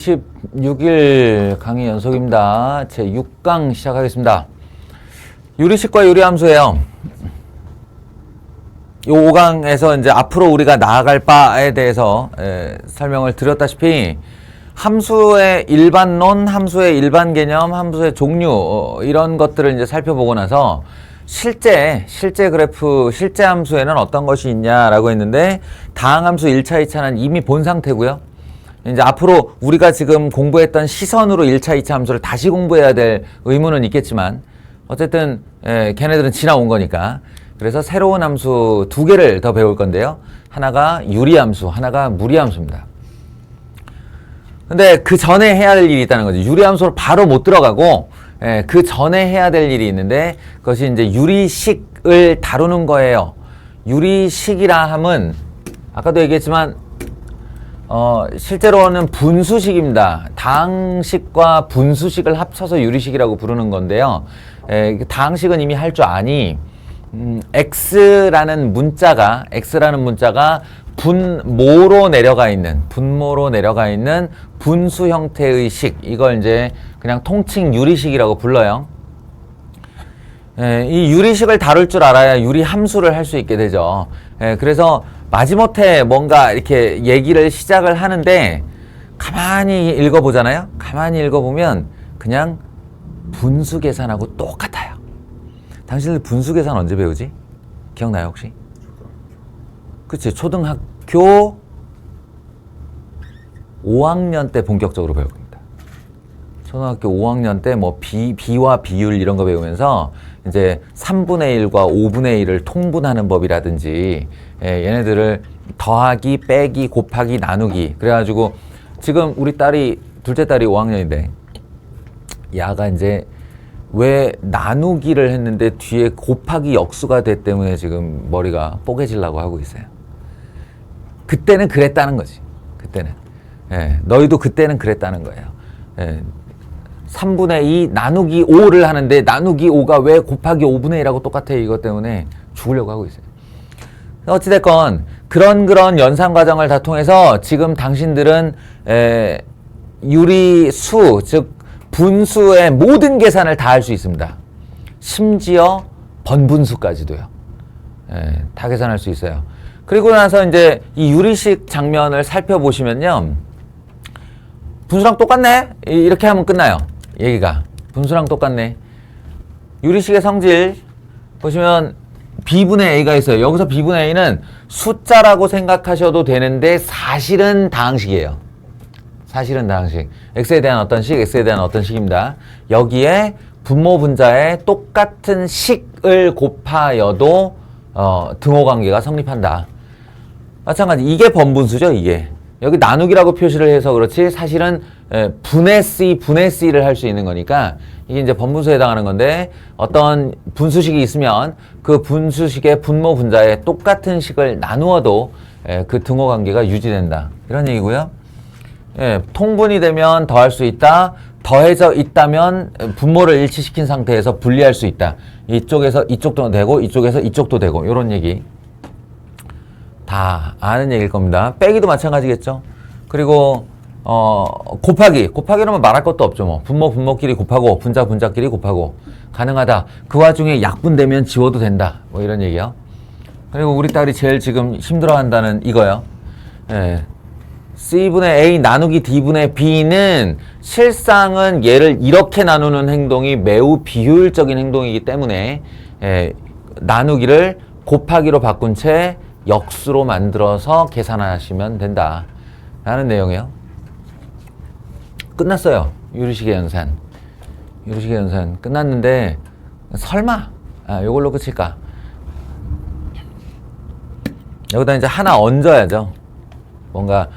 16일 강의 연속입니다. 제 6강 시작하겠습니다. 유리식과 유리함수예요. 이 5강에서 이제 앞으로 우리가 나아갈 바에 대해서 설명을 드렸다시피 함수의 일반론, 함수의 일반 개념, 함수의 종류 이런 것들을 이제 살펴보고 나서 실제 그래프, 실제 함수에는 어떤 것이 있냐라고 했는데 다항함수 1차, 2차는 이미 본 상태고요. 이제 앞으로 우리가 지금 공부했던 시선으로 1차, 2차 함수를 다시 공부해야 될 의무는 있겠지만 어쨌든 걔네들은 지나온 거니까 그래서 새로운 함수 2개를 더 배울 건데요. 하나가 유리함수, 하나가 무리함수입니다. 근데 그 전에 해야 될 일이 있다는 거죠. 유리함수로 바로 못 들어가고 그 전에 해야 될 일이 있는데 그것이 이제 유리식을 다루는 거예요. 유리식이라 함은 아까도 얘기했지만 실제로는 분수식입니다. 다항식과 분수식을 합쳐서 유리식이라고 부르는 건데요. 다항식은 이미 할 줄 아니, X라는 문자가 분모로 내려가 있는 분수 형태의 식, 이걸 이제 그냥 통칭 유리식이라고 불러요. 이 유리식을 다룰 줄 알아야 유리함수를 할 수 있게 되죠. 그래서 마지못해 뭔가 이렇게 얘기를 시작을 하는데 가만히 읽어보잖아요. 가만히 읽어보면 그냥 분수 계산하고 똑같아요. 당신들 분수 계산 언제 배우지? 기억나요 혹시? 그치, 초등학교 5학년 때 본격적으로 배울 겁니다. 초등학교 5학년 때 뭐 비와 비율 이런 거 배우면서 이제 3분의 1과 5분의 1을 통분하는 법이라든지 얘네들을 더하기, 빼기, 곱하기, 나누기 그래가지고 지금 우리 둘째 딸이 5학년인데 야가 이제 왜 나누기를 했는데 뒤에 곱하기 역수가 돼 때문에 지금 머리가 뽀개지려고 하고 있어요. 그때는 그랬다는 거지. 그때는. 너희도 그때는 그랬다는 거예요. 3분의 2 나누기 5를 하는데 나누기 5가 왜 곱하기 5분의 1하고 똑같아 이것 때문에 죽으려고 하고 있어요. 어찌됐건 그런 연산 과정을 다 통해서 지금 당신들은 유리수 즉 분수의 모든 계산을 다 할 수 있습니다. 심지어 번분수까지도요. 다 계산할 수 있어요. 그리고 나서 이제 이 유리식 장면을 살펴보시면요. 분수랑 똑같네? 이렇게 하면 끝나요. 얘기가. 분수랑 똑같네. 유리식의 성질 보시면 B분의 A가 있어요. 여기서 B분의 A는 숫자라고 생각하셔도 되는데 사실은 다항식이에요. 사실은 다항식. X에 대한 어떤 식, X에 대한 어떤 식입니다. 여기에 분모 분자에 똑같은 식을 곱하여도 등호관계가 성립한다. 마찬가지 이게 번분수죠. 이게. 여기 나누기라고 표시를 해서 그렇지 사실은 분의 C를 할 수 있는 거니까 이게 이제 번분수에 해당하는 건데 어떤 분수식이 있으면 그 분수식의 분모 분자에 똑같은 식을 나누어도 그 등호 관계가 유지된다. 이런 얘기고요. 통분이 되면 더할 수 있다. 더해져 있다면 분모를 일치시킨 상태에서 분리할 수 있다. 이쪽에서 이쪽도 되고 이쪽에서 이쪽도 되고 이런 얘기. 다 아는 얘기일 겁니다. 빼기도 마찬가지겠죠. 그리고 곱하기는 말할 것도 없죠. 뭐 분모끼리 곱하고 분자끼리 곱하고 가능하다. 그 와중에 약분되면 지워도 된다. 뭐 이런 얘기요. 그리고 우리 딸이 제일 지금 힘들어한다는 이거요. C분의 A 나누기 D분의 B는 실상은 얘를 이렇게 나누는 행동이 매우 비효율적인 행동이기 때문에 나누기를 곱하기로 바꾼 채 역수로 만들어서 계산하시면 된다 라는 내용이에요. 끝났어요. 유리식의 연산 끝났는데 설마 요걸로 끝일까? 여기다 이제 하나 얹어야죠. 뭔가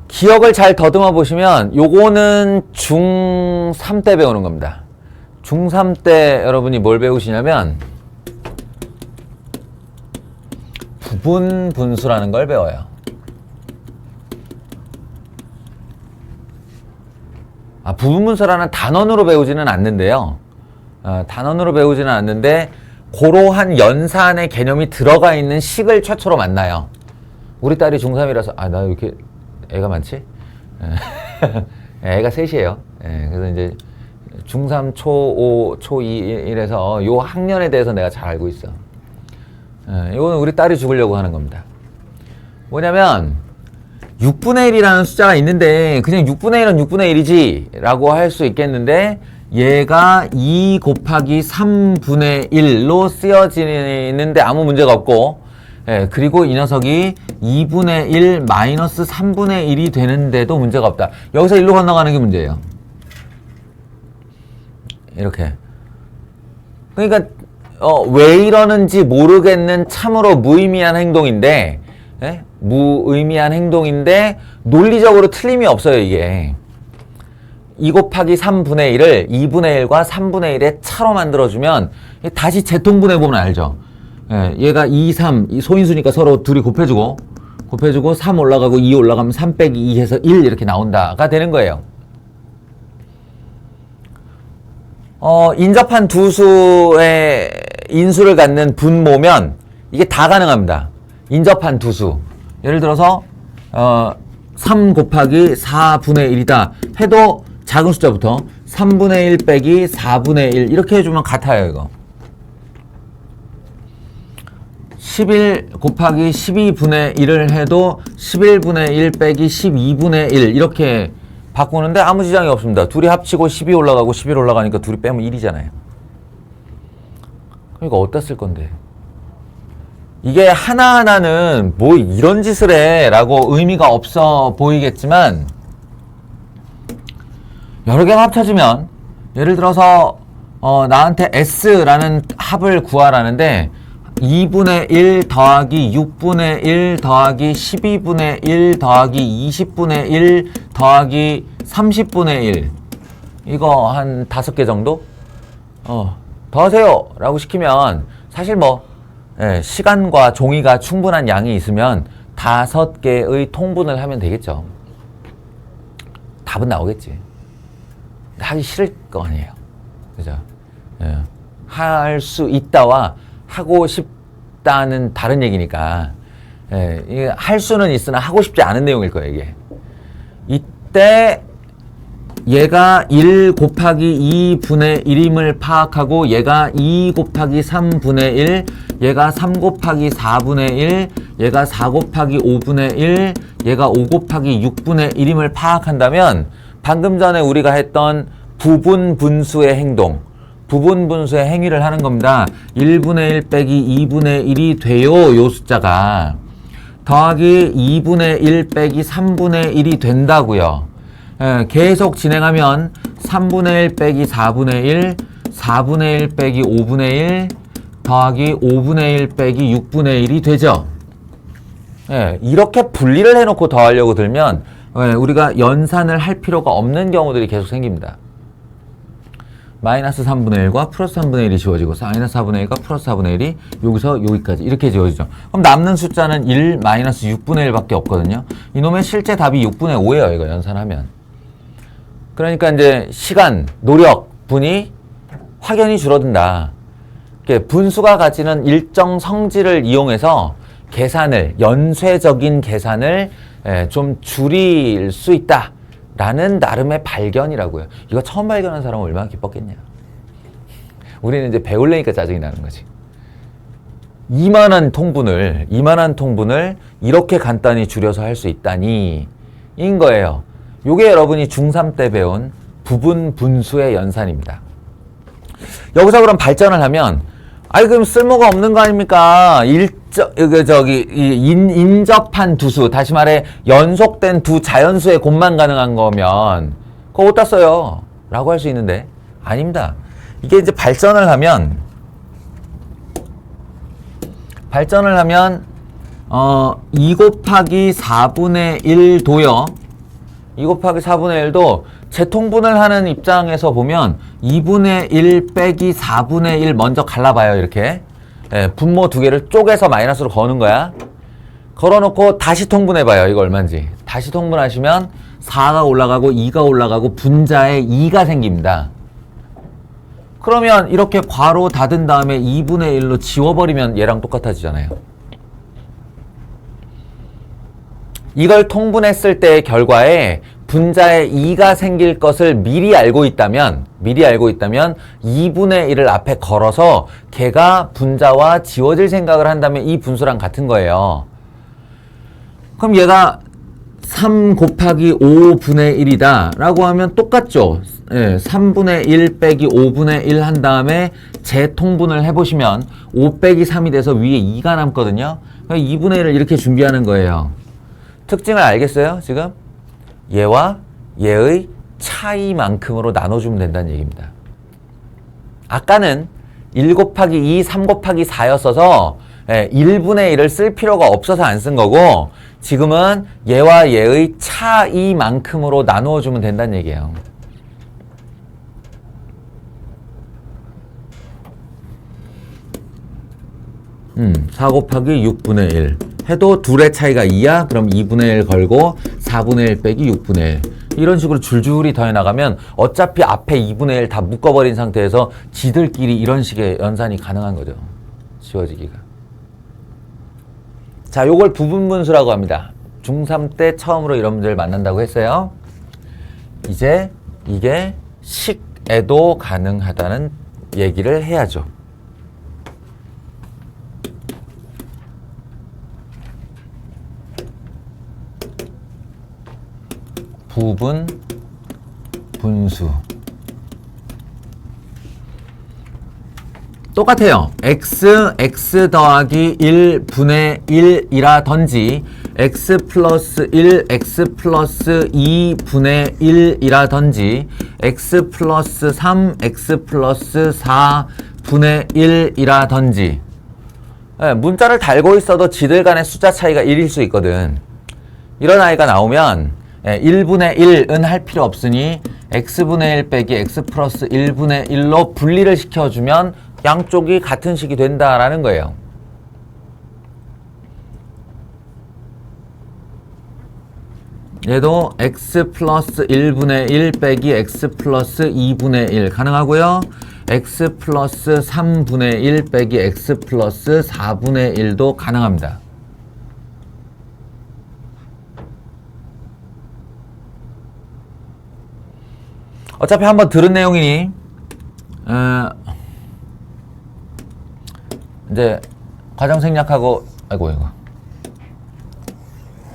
기억을 잘 더듬어 보시면 요거는 중3 때 배우는 겁니다. 중3 때 여러분이 뭘 배우시냐면 부분 분수라는 걸 배워요. 부분 분수라는 단원으로 배우지는 않는데요. 단원으로 배우지는 않는데 고러한 연산의 개념이 들어가 있는 식을 최초로 만나요. 우리 딸이 중3이라서 나 왜 이렇게 애가 많지? 애가 셋이에요. 그래서 이제 중3, 초5, 초2, 이래서 요 학년에 대해서 내가 잘 알고 있어. 이거는 우리 딸이 죽으려고 하는 겁니다. 뭐냐면 6분의 1이라는 숫자가 있는데 그냥 6분의 1은 6분의 1이지 라고 할 수 있겠는데 얘가 2 곱하기 3분의 1로 쓰여지는데 아무 문제가 없고, 그리고 이 녀석이 2분의 1 마이너스 3분의 1이 되는데도 문제가 없다. 여기서 1로 건너가는 게 문제예요. 이렇게. 그러니까 왜 이러는지 모르겠는 참으로 무의미한 행동인데, 무의미한 행동인데 논리적으로 틀림이 없어요. 이게 2 곱하기 3분의 1을 2분의 1과 3분의 1의 차로 만들어주면 다시 재통분해보면 알죠. 얘가 2, 3, 소인수니까 서로 둘이 곱해주고 3 올라가고 2 올라가면 3 빼기 2 해서 1 이렇게 나온다가 되는 거예요. 인접한 두 수의 인수를 갖는 분모면 이게 다 가능합니다. 인접한 두 수. 예를 들어서 3 곱하기 4분의 1이다 해도 작은 숫자부터 3분의 1 빼기 4분의 1 이렇게 해주면 같아요. 이거 11 곱하기 12분의 1을 해도 11분의 1 빼기 12분의 1 이렇게 바꾸는데 아무 지장이 없습니다. 둘이 합치고 12 올라가고 11 올라가니까 둘이 빼면 1이잖아요. 그러니까 어디다 쓸 건데? 이게 하나하나는 뭐 이런 짓을 해 라고 의미가 없어 보이겠지만 여러 개가 합쳐지면 예를 들어서 나한테 S라는 합을 구하라는데 2분의 1 더하기 6분의 1 더하기 12분의 1 더하기 20분의 1 더하기 30분의 1 이거 한 5개 정도? 더하세요 라고 시키면 사실 뭐 시간과 종이가 충분한 양이 있으면 5개의 통분을 하면 되겠죠. 답은 나오겠지. 하기 싫을 거 아니에요. 그죠? 할 수 있다와 하고 싶다는 다른 얘기니까. 이게 할 수는 있으나 하고 싶지 않은 내용일 거예요, 이게. 이때 얘가 1 곱하기 2분의 1임을 파악하고 얘가 2 곱하기 3분의 1, 얘가 3 곱하기 4분의 1, 얘가 4 곱하기 5분의 1, 얘가 5 곱하기 6분의 1임을 파악한다면 방금 전에 우리가 했던 부분 분수의 행동, 부분 분수의 행위를 하는 겁니다. 1분의 1 빼기 2분의 1이 돼요. 요 숫자가. 더하기 2분의 1 빼기 3분의 1이 된다고요. 계속 진행하면 3분의 1 빼기 4분의 1, 4분의 1 빼기 5분의 1, 더하기 5분의 1 빼기 6분의 1이 되죠. 이렇게 분리를 해놓고 더하려고 들면 우리가 연산을 할 필요가 없는 경우들이 계속 생깁니다. 마이너스 3분의 1과 플러스 3분의 1이 지워지고 마이너스 4분의 1과 플러스 4분의 1이 여기서 여기까지 이렇게 지워지죠. 그럼 남는 숫자는 1 마이너스 6분의 1밖에 없거든요. 이놈의 실제 답이 6분의 5예요. 이거 연산하면. 그러니까 이제 시간, 노력, 분이 확연히 줄어든다. 분수가 가지는 일정 성질을 이용해서 계산을, 연쇄적인 계산을 좀 줄일 수 있다. 라는 나름의 발견이라고요. 이거 처음 발견한 사람은 얼마나 기뻤겠냐. 우리는 이제 배우려니까 짜증이 나는 거지. 이만한 통분을 이렇게 간단히 줄여서 할 수 있다니 인 거예요. 요게 여러분이 중3 때 배운 부분 분수의 연산입니다. 여기서 그럼 발전을 하면 그럼 쓸모가 없는 거 아닙니까? 인접한 두 수, 다시 말해 연속된 두 자연수의 곱만 가능한 거면 그거 어디다 써요? 라고 할 수 있는데 아닙니다. 이게 이제 발전을 하면 2 곱하기 4분의 1도요. 2 곱하기 4분의 1도 재통분을 하는 입장에서 보면 2분의 1 빼기 4분의 1 먼저 갈라봐요. 이렇게 분모 두 개를 쪼개서 마이너스로 거는 거야. 걸어놓고 다시 통분해봐요. 이거 얼마인지. 다시 통분하시면 4가 올라가고 2가 올라가고 분자에 2가 생깁니다. 그러면 이렇게 괄호 닫은 다음에 2분의 1로 지워버리면 얘랑 똑같아지잖아요. 이걸 통분했을 때의 결과에 분자에 2가 생길 것을 미리 알고 있다면 2분의 1을 앞에 걸어서 걔가 분자와 지워질 생각을 한다면 이 분수랑 같은 거예요. 그럼 얘가 3 곱하기 5분의 1이다 라고 하면 똑같죠. 3분의 1 빼기 5분의 1 한 다음에 재통분을 해보시면 5 빼기 3이 돼서 위에 2가 남거든요. 2분의 1을 이렇게 준비하는 거예요. 특징을 알겠어요? 지금? 얘와 얘의 차이만큼으로 나눠주면 된다는 얘기입니다. 아까는 1 곱하기 2, 3 곱하기 4였어서 1분의 1을 쓸 필요가 없어서 안 쓴 거고 지금은 얘와 얘의 차이만큼으로 나누어주면 된다는 얘기예요. 음, 4 곱하기 6분의 1 해도 둘의 차이가 2야? 그럼 2분의 1 걸고 4분의 1 빼기 6분의 1 이런 식으로 줄줄이 더해 나가면 어차피 앞에 2분의 1 다 묶어버린 상태에서 지들끼리 이런 식의 연산이 가능한 거죠. 지워지기가. 자, 요걸 부분분수라고 합니다. 중3 때 처음으로 이런 문제를 만난다고 했어요. 이제 이게 식에도 가능하다는 얘기를 해야죠. 부분 분수 똑같아요. x 더하기 1분의 1이라든지 x 플러스 1, x 플러스 2분의 1이라든지 x 플러스 3, x 플러스 4분의 1이라든지 문자를 달고 있어도 지들 간의 숫자 차이가 1일 수 있거든. 이런 아이가 나오면 1분의 1은 할 필요 없으니 x분의 1 빼기 x 플러스 1분의 1로 분리를 시켜주면 양쪽이 같은 식이 된다라는 거예요. 얘도 x 플러스 1분의 1 빼기 x 플러스 2분의 1 가능하고요. x 플러스 3분의 1 빼기 x 플러스 4분의 1도 가능합니다. 어차피 한번 들은 내용이니 이제 과정 생략하고 아이고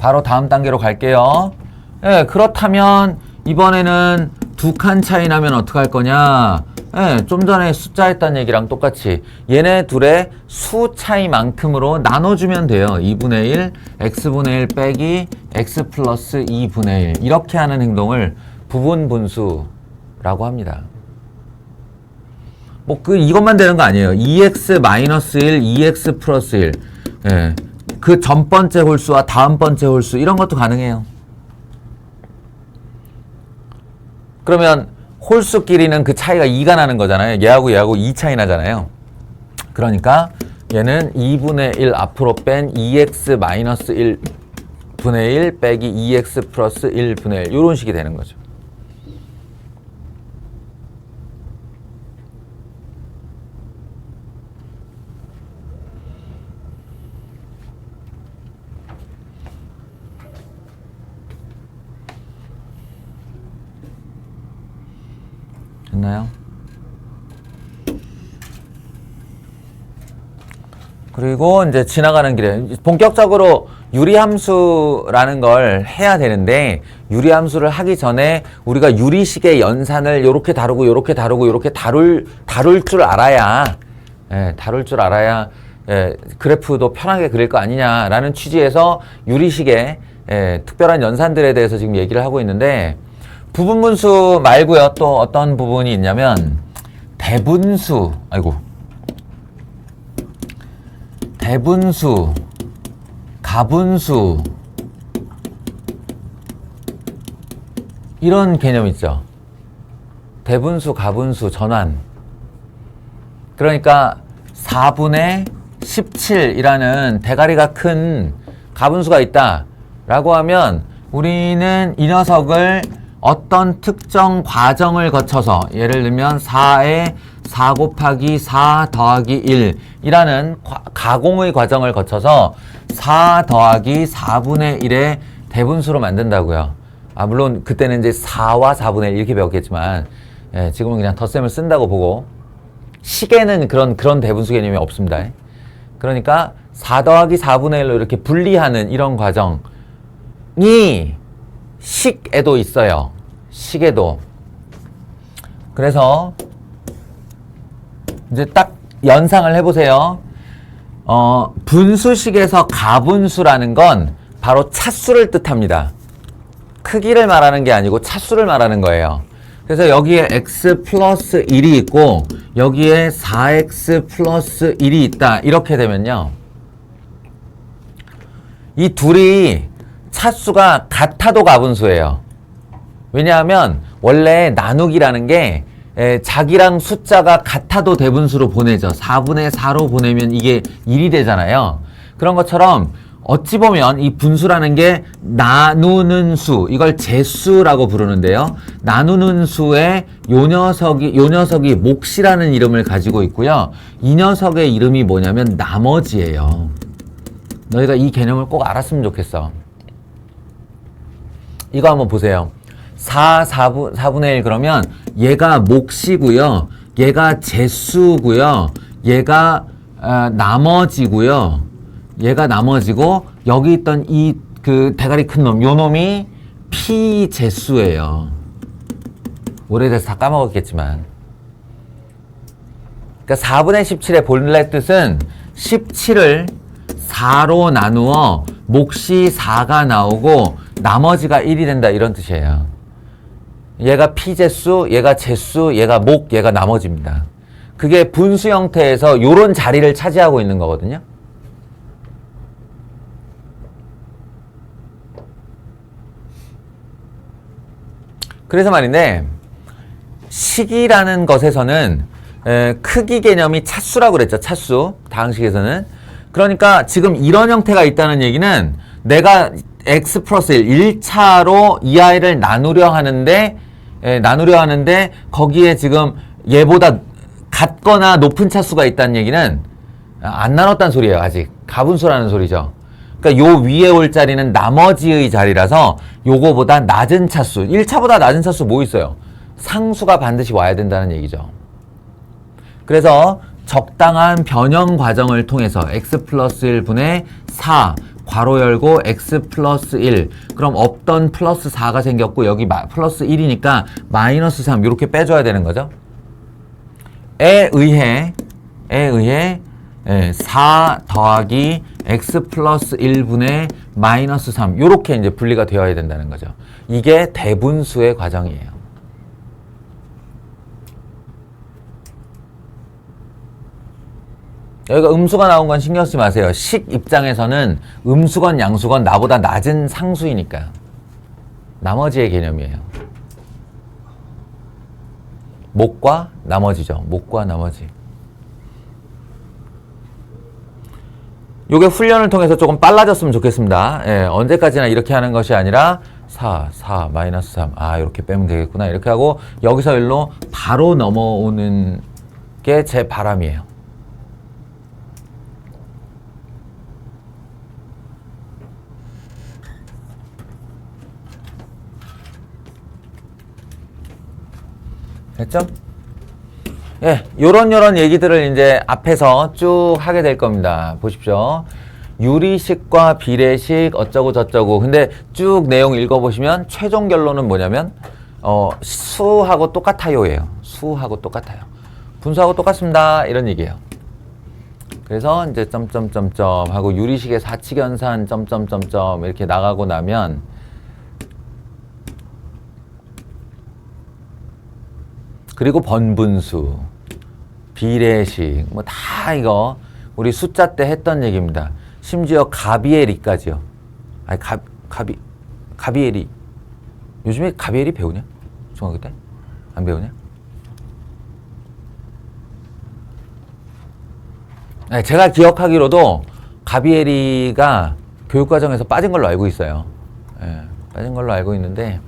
바로 다음 단계로 갈게요. 그렇다면 이번에는 두 칸 차이 나면 어떡할 거냐? 좀 전에 숫자 했던 얘기랑 똑같이 얘네 둘의 수 차이만큼으로 나눠주면 돼요. 2분의 1, x분의 1 빼기 x 플러스 2분의 1 이렇게 하는 행동을 부분분수라고 합니다. 뭐 이것만 되는 거 아니에요. 2x 마이너스 1, 2x 플러스 1. 그 전 번째 홀수와 다음 번째 홀수 이런 것도 가능해요. 그러면 홀수끼리는 그 차이가 2가 나는 거잖아요. 얘하고 2 차이 나잖아요. 그러니까 얘는 2분의 1 앞으로 뺀 2x 마이너스 1분의 1 빼기 2x 플러스 1분의 1 이런 식이 되는 거죠. 됐나요? 그리고 이제 지나가는 길에 본격적으로 유리함수라는 걸 해야 되는데 유리함수를 하기 전에 우리가 유리식의 연산을 요렇게 다루고 요렇게 다루고 요렇게 다룰 줄 알아야 그래프도 편하게 그릴 거 아니냐라는 취지에서 유리식의 특별한 연산들에 대해서 지금 얘기를 하고 있는데 부분분수 말고요. 또 어떤 부분이 있냐면 대분수, 대분수, 가분수 이런 개념 있죠. 대분수, 가분수, 전환. 그러니까 4분의 17이라는 대가리가 큰 가분수가 있다라고 하면 우리는 이 녀석을 어떤 특정 과정을 거쳐서 예를 들면 4에 4 곱하기 4 더하기 1이라는 가공의 과정을 거쳐서 4 더하기 4분의 1의 대분수로 만든다고요. 물론 그때는 이제 4와 4분의 1 이렇게 배웠겠지만, 예, 지금은 그냥 덧셈을 쓴다고 보고, 식에는 그런 대분수 개념이 없습니다. 그러니까 4 더하기 4분의 1로 이렇게 분리하는 이런 과정이 식에도 있어요. 식에도. 그래서 이제 딱 연상을 해보세요. 분수식에서 가분수라는 건 바로 차수를 뜻합니다. 크기를 말하는 게 아니고 차수를 말하는 거예요. 그래서 여기에 x 플러스 1이 있고 여기에 4x 플러스 1이 있다. 이렇게 되면요. 이 둘이 차수가 같아도 가분수예요. 왜냐하면 원래 나누기라는 게 자기랑 숫자가 같아도 대분수로 보내죠. 4분의 4로 보내면 이게 1이 되잖아요. 그런 것처럼 어찌 보면 이 분수라는 게 나누는 수, 이걸 제수라고 부르는데요. 나누는 수에 요 녀석이 몫이라는 이름을 가지고 있고요. 이 녀석의 이름이 뭐냐면 나머지예요. 너희가 이 개념을 꼭 알았으면 좋겠어. 이거 한번 보세요. 4분의 1 그러면 얘가 몫이고요. 얘가 제수고요. 얘가 나머지고요. 얘가 나머지고 여기 있던 이 그 대가리 큰 놈, 요 놈이 피제수예요. 오래돼서 다 까먹었겠지만. 그러니까 4분의 17의 본래 뜻은 17을 4로 나누어 몫이 4가 나오고 나머지가 1이 된다 이런 뜻이에요. 얘가 피제수, 얘가 제수, 얘가 목, 얘가 나머지입니다. 그게 분수 형태에서 요런 자리를 차지하고 있는 거거든요. 그래서 말인데 식이라는 것에서는 크기 개념이 차수라고 그랬죠. 차수. 다항식에서는. 그러니까 지금 이런 형태가 있다는 얘기는 내가 x 플러스 1, 1차로 이 아이를 나누려 하는데 거기에 지금 얘보다 같거나 높은 차수가 있다는 얘기는 안 나눴다는 소리예요. 아직. 가분수라는 소리죠. 그러니까 요 위에 올 자리는 나머지의 자리라서 요거보다 낮은 차수, 1차보다 낮은 차수 뭐 있어요? 상수가 반드시 와야 된다는 얘기죠. 그래서 적당한 변형 과정을 통해서 x 플러스 1분의 4 괄호 열고 x 플러스 1 그럼 없던 플러스 4가 생겼고 여기 플러스 1이니까 마이너스 3 이렇게 빼줘야 되는 거죠. 에 의해 4 더하기 x 플러스 1분의 마이너스 3 이렇게 이제 분리가 되어야 된다는 거죠. 이게 대분수의 과정이에요. 여기가 음수가 나온 건 신경 쓰지 마세요. 식 입장에서는 음수건 양수건 나보다 낮은 상수이니까. 나머지의 개념이에요. 목과 나머지죠. 목과 나머지. 요게 훈련을 통해서 조금 빨라졌으면 좋겠습니다. 예, 언제까지나 이렇게 하는 것이 아니라 4, 마이너스 3. 이렇게 빼면 되겠구나. 이렇게 하고 여기서 일로 바로 넘어오는 게 제 바람이에요. 됐죠? 예, 요런 얘기들을 이제 앞에서 쭉 하게 될 겁니다. 보십시오. 유리식과 비례식 어쩌고 저쩌고. 근데 쭉 내용 읽어보시면 최종 결론은 뭐냐면 수하고 똑같아요예요. 수하고 똑같아요. 분수하고 똑같습니다. 이런 얘기예요. 그래서 이제 점점점점 하고 유리식의 사칙연산 점점점점 이렇게 나가고 나면 그리고 번분수, 비례식, 뭐 다 이거 우리 숫자 때 했던 얘기입니다. 심지어 가비에리까지요. 아니 가비에리. 요즘에 가비에리 배우냐? 중학교 때? 안 배우냐? 아니, 제가 기억하기로도 가비에리가 교육과정에서 빠진 걸로 알고 있어요. 예, 빠진 걸로 알고 있는데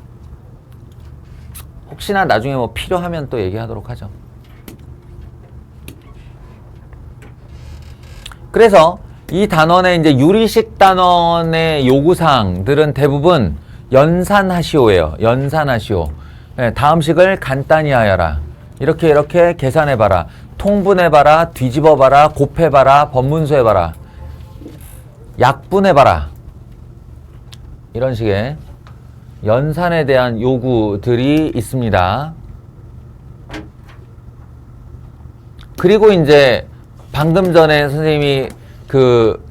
혹시나 나중에 뭐 필요하면 또 얘기하도록 하죠. 그래서 이 단원의 이제 유리식 단원의 요구사항들은 대부분 연산하시오예요. 연산하시오. 예, 다음식을 간단히 하여라. 이렇게 계산해봐라. 통분해봐라. 뒤집어봐라. 곱해봐라. 번문수해봐라. 약분해봐라. 이런 식의 연산에 대한 요구들이 있습니다. 그리고 이제 방금 전에 선생님이 그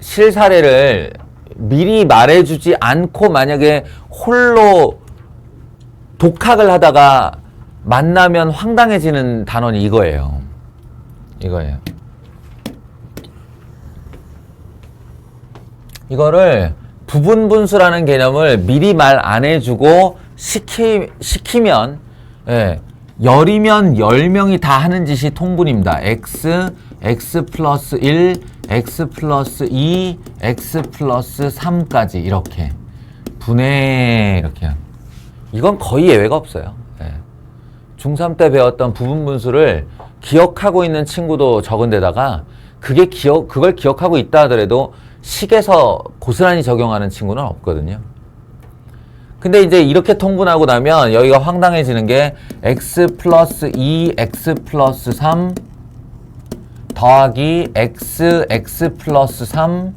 실사례를 미리 말해주지 않고 만약에 홀로 독학을 하다가 만나면 황당해지는 단원이 이거예요. 이거를 부분분수라는 개념을 미리 말 안 해주고 시키면, 예, 열이면 10명이 다 하는 짓이 통분입니다. x 플러스 1, x 플러스 2, x 플러스 3까지 이렇게 분해 이렇게. 이건 거의 예외가 없어요. 예. 중3 때 배웠던 부분분수를 기억하고 있는 친구도 적은데다가 그걸 기억하고 있다 하더라도 식에서 고스란히 적용하는 친구는 없거든요. 근데 이제 이렇게 통분하고 나면 여기가 황당해지는 게 x 플러스 2, x 플러스 3 더하기 x 플러스 3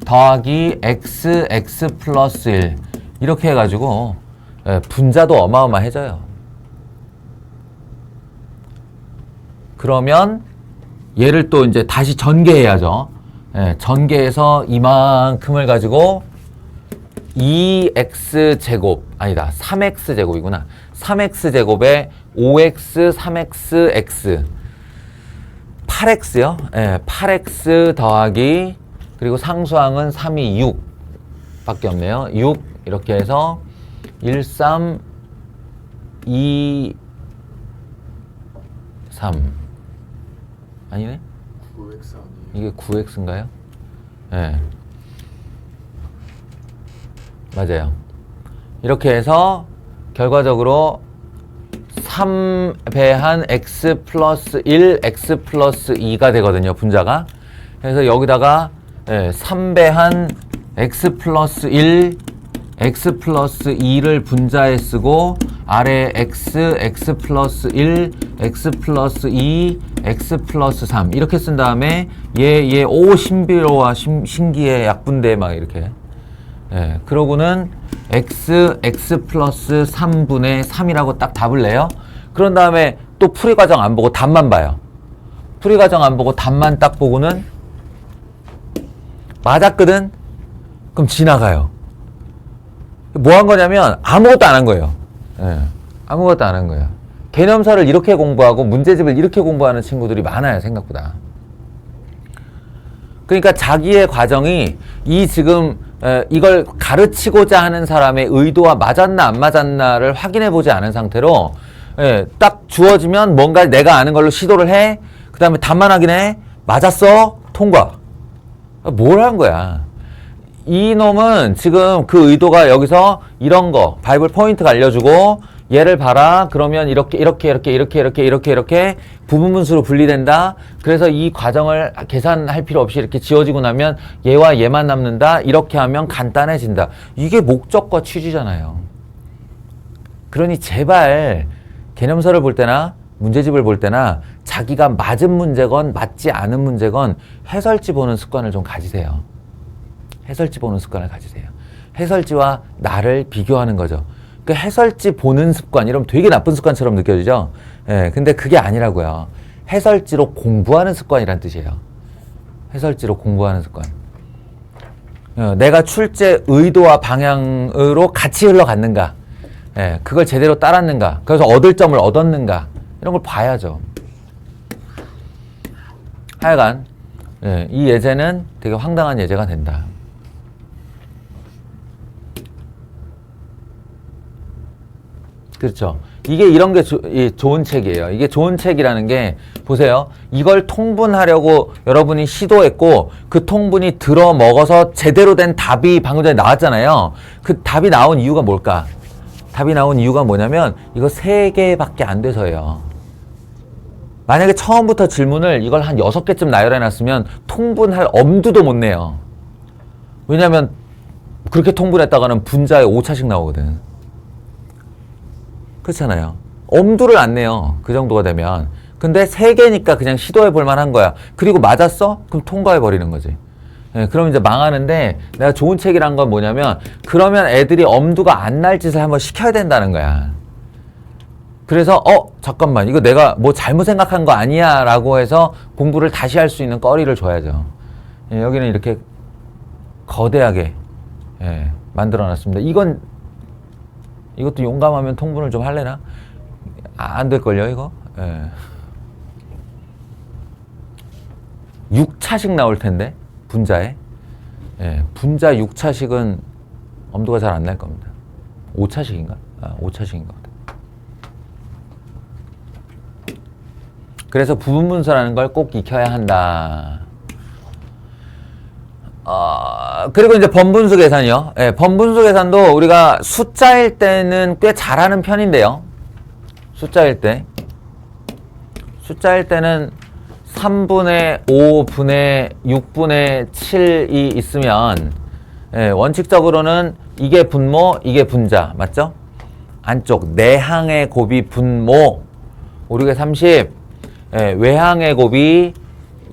더하기 x 플러스 1 이렇게 해가지고 분자도 어마어마해져요. 그러면 얘를 또 이제 다시 전개해야죠. 전개해서 이만큼을 가지고 2x제곱 아니다 3x제곱이구나. 3x제곱에 5x 3xx 8x요. 8x 더하기 그리고 상수항은 3이 6 밖에 없네요. 6 이렇게 해서 1, 3, 2, 3 아니네? 9x 아니에요? 이게 9x인가요? 네. 맞아요. 이렇게 해서 결과적으로 3배한 x 플러스 1, x 플러스 2가 되거든요. 분자가. 그래서 여기다가 3배한 x 플러스 1, x 플러스 2를 분자에 쓰고 아래 x 플러스 1, x 플러스 2, x 플러스 3 이렇게 쓴 다음에 오 신비로워 신기해 약분돼 막 이렇게. 그러고는 x 플러스 3분의 3이라고 딱 답을 내요. 그런 다음에 또 풀이 과정 안 보고 답만 봐요. 풀이 과정 안 보고 답만 딱 보고는 맞았거든? 그럼 지나가요. 뭐 한 거냐면 아무것도 안 한 거예요. 아무것도 안 한 거예요. 개념서를 이렇게 공부하고 문제집을 이렇게 공부하는 친구들이 많아요. 생각보다. 그러니까 자기의 과정이 이 지금 이걸 가르치고자 하는 사람의 의도와 맞았나 안 맞았나를 확인해 보지 않은 상태로 딱 주어지면 뭔가 내가 아는 걸로 시도를 해. 그 다음에 답만 확인해. 맞았어. 통과. 뭘 한 거야. 이놈은 지금 그 의도가 여기서 이런 거 바이블 포인트가 알려주고 얘를 봐라. 그러면 이렇게 부분분수로 분리된다. 그래서 이 과정을 계산할 필요 없이 이렇게 지워지고 나면 얘와 얘만 남는다. 이렇게 하면 간단해진다. 이게 목적과 취지잖아요. 그러니 제발 개념서를 볼 때나 문제집을 볼 때나 자기가 맞은 문제건 맞지 않은 문제건 해설지 보는 습관을 좀 가지세요. 해설지 보는 습관을 가지세요. 해설지와 나를 비교하는 거죠. 그 해설지 보는 습관, 이러면 되게 나쁜 습관처럼 느껴지죠? 근데 그게 아니라고요. 해설지로 공부하는 습관이란 뜻이에요. 해설지로 공부하는 습관. 내가 출제 의도와 방향으로 같이 흘러갔는가? 그걸 제대로 따랐는가? 그래서 얻을 점을 얻었는가? 이런 걸 봐야죠. 하여간 이 예제는 되게 황당한 예제가 된다. 그렇죠. 이게 이런 게 좋은 책이에요. 이게 좋은 책이라는 게 보세요. 이걸 통분하려고 여러분이 시도했고 그 통분이 들어 먹어서 제대로 된 답이 방금 전에 나왔잖아요. 그 답이 나온 이유가 뭘까? 답이 나온 이유가 뭐냐면 이거 3개밖에 안 돼서예요. 만약에 처음부터 질문을 이걸 한 6개쯤 나열해 놨으면 통분할 엄두도 못 내요. 왜냐면 그렇게 통분했다가는 분자에 오차씩 나오거든. 그렇잖아요. 엄두를 안 내요. 그 정도가 되면. 근데 3개니까 그냥 시도해 볼 만한 거야. 그리고 맞았어? 그럼 통과해 버리는 거지. 예, 그럼 이제 망하는데, 내가 좋은 책이란 건 뭐냐면, 그러면 애들이 엄두가 안 날 짓을 한번 시켜야 된다는 거야. 그래서 잠깐만, 이거 내가 뭐 잘못 생각한 거 아니야 라고 해서 공부를 다시 할 수 있는 거리를 줘야죠. 예, 여기는 이렇게 거대하게 만들어 놨습니다. 이것도 용감하면 통분을 좀 할래나? 안 될걸요 이거? 6차식 나올 텐데 분자에. 분자 6차식은 엄두가 잘 안 날 겁니다. 5차식인가? 5차식인 것 같아요. 그래서 부분분수라는 걸 꼭 익혀야 한다. 그리고 이제 번분수 계산이요. 번분수 계산도 우리가 숫자일 때는 꽤 잘하는 편인데요. 숫자일 때는 3분의 5분의 6분의 7이 있으면 원칙적으로는 이게 분모, 이게 분자. 맞죠? 안쪽 내항의 곱이 분모 5, 6에 30, 외항의 곱이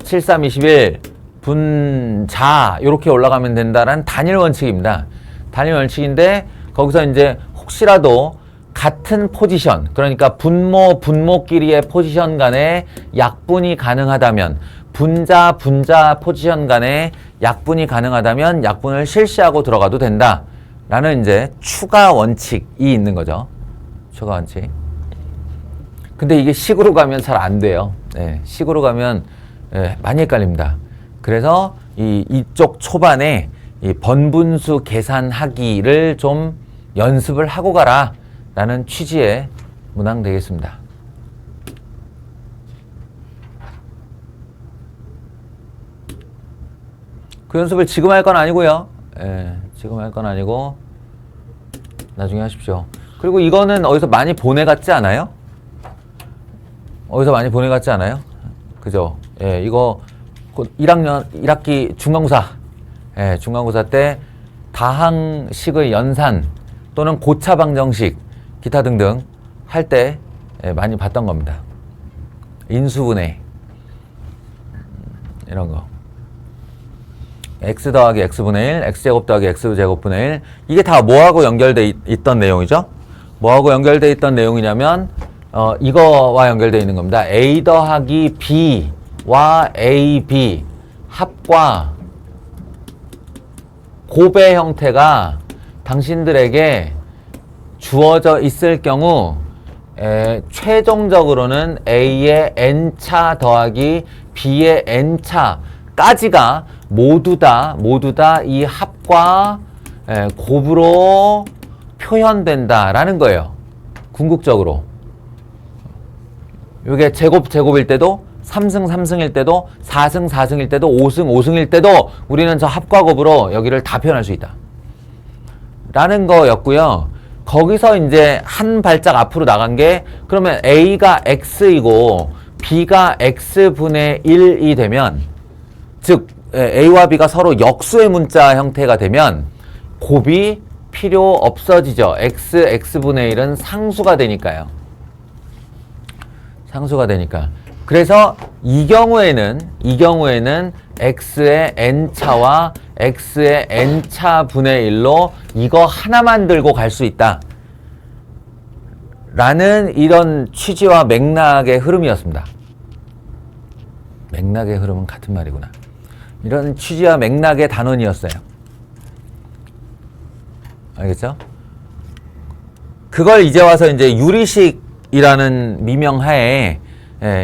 7, 3, 21 분자 이렇게 올라가면 된다라는 단일 원칙입니다. 단일 원칙인데 거기서 이제 혹시라도 같은 포지션, 그러니까 분모끼리의 포지션 간에 약분이 가능하다면, 분자 포지션 간에 약분이 가능하다면 약분을 실시하고 들어가도 된다 라는 이제 추가 원칙이 있는 거죠. 추가 원칙. 근데 이게 식으로 가면 잘 안 돼요. 식으로 가면 많이 헷갈립니다. 그래서 이쪽 초반에 이 번분수 계산하기를 좀 연습을 하고 가라 라는 취지의 문항 되겠습니다. 그 연습을 지금 할 건 아니고요. 지금 할 건 아니고 나중에 하십시오. 그리고 이거는 어디서 많이 보내갔지 않아요? 어디서 많이 보내갔지 않아요? 그죠? 이거 1학기 중간고사, 중간고사 때 다항식의 연산 또는 고차 방정식, 기타 등등 할 때 많이 봤던 겁니다. 인수분해 이런 거. x 더하기 x분의 1, x제곱 더하기 x제곱분의 1. 이게 다 뭐하고 연결돼 있던 내용이죠? 뭐하고 연결돼 있던 내용이냐면 이거와 연결되어 있는 겁니다. a 더하기 b와 ab 합과 곱의 형태가 당신들에게 주어져 있을 경우 최종적으로는 a의 n차 더하기 b의 n차까지가 모두 다 이 합과 곱으로 표현된다라는 거예요. 궁극적으로. 이게 제곱일 때도 3승 3승일 때도 4승 4승일 때도 5승 5승일 때도 우리는 저 합과 곱으로 여기를 다 표현할 수 있다 라는 거였고요. 거기서 이제 한 발짝 앞으로 나간 게, 그러면 A가 X이고 B가 X분의 1이 되면, 즉 A와 B가 서로 역수의 문자 형태가 되면 곱이 필요 없어지죠. X분의 1은 상수가 되니까요. 상수가 되니까. 그래서 이 경우에는 X의 N차와 X의 N차 분의 1로 이거 하나만 들고 갈 수 있다 라는 이런 취지와 맥락의 흐름이었습니다. 맥락의 흐름은 같은 말이구나. 이런 취지와 맥락의 단원이었어요. 알겠죠? 그걸 이제 와서 이제 유리식이라는 미명하에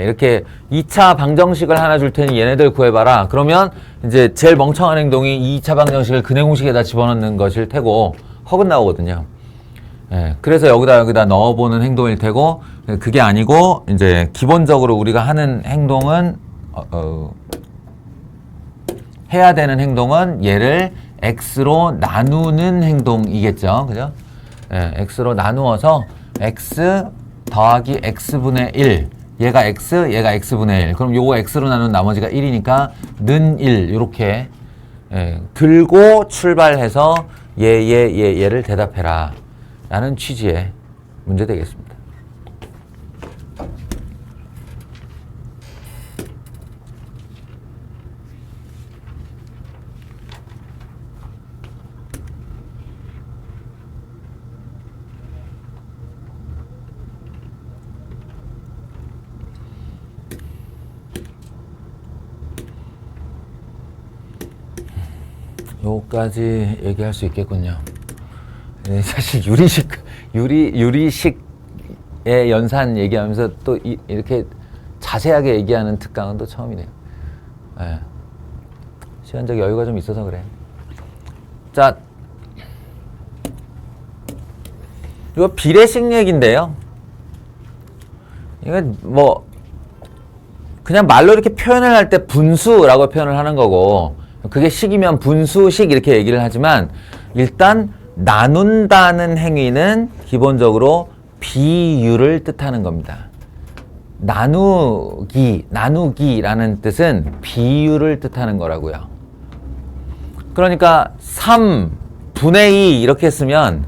이렇게 2차 방정식을 하나 줄 테니 얘네들 구해봐라. 그러면 이제 제일 멍청한 행동이 2차 방정식을 근해공식에다 집어넣는 것일 테고, 허근 나오거든요. 그래서 여기다 넣어보는 행동일 테고, 그게 아니고 이제 기본적으로 우리가 하는 행동은 해야 되는 행동은 얘를 x로 나누는 행동이겠죠. 그죠? x로 나누어서 x 더하기 x분의 1, 얘가 x, 얘가 x분의 1. 그럼 요거 x로 나눈 나머지가 1이니까 는 1 이렇게 들고 출발해서 얘를 대답해라 라는 취지의 문제 되겠습니다. 요까지 얘기할 수 있겠군요. 사실 유리식의 연산 얘기하면서 또 이렇게 자세하게 얘기하는 특강은 또 처음이네요. 네. 시간적 여유가 좀 있어서 그래. 자, 이거 비례식 얘기인데요. 이건 뭐 그냥 말로 이렇게 표현을 할 때 분수라고 표현을 하는 거고, 그게 식이면 분수식 이렇게 얘기를 하지만, 일단 나눈다는 행위는 기본적으로 비율을 뜻하는 겁니다. 나누기라는 뜻은 비율을 뜻하는 거라고요. 그러니까 3분의 2 이렇게 쓰면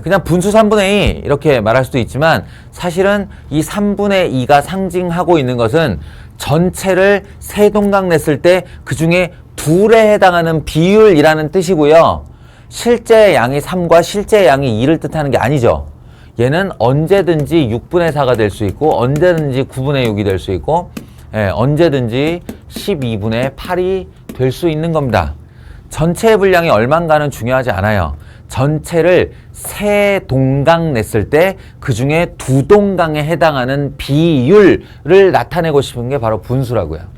그냥 분수 3분의 2 이렇게 말할 수도 있지만, 사실은 이 3분의 2가 상징하고 있는 것은 전체를 세 동강 냈을 때 그 중에 둘에 해당하는 비율이라는 뜻이고요. 실제 양이 3과 실제 양이 2를 뜻하는 게 아니죠. 얘는 언제든지 6분의 4가 될 수 있고, 언제든지 9분의 6이 될 수 있고, 언제든지 12분의 8이 될 수 있는 겁니다. 전체의 분량이 얼만가는 중요하지 않아요. 전체를 세 동강 냈을 때 그 중에 두 동강에 해당하는 비율을 나타내고 싶은 게 바로 분수라고요.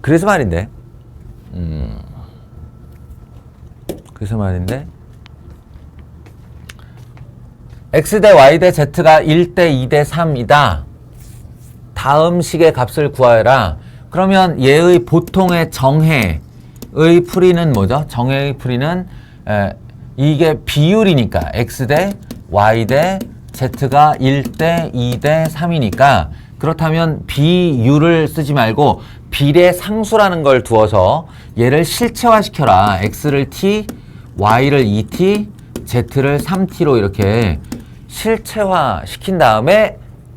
그래서 말인데, x 대 y 대 z가 1대 2 대 3이다. 다음 식의 값을 구하여라. 그러면 얘의 보통의 정해의 풀이는 뭐죠? 정해의 풀이는 이게 비율이니까 x 대 y 대 z가 1대 2 대 3이니까, 그렇다면 비율을 쓰지 말고 비례상수라는 걸 두어서 얘를 실체화시켜라. x를 t, y를 2t, z를 3t로 이렇게 실체화시킨 다음에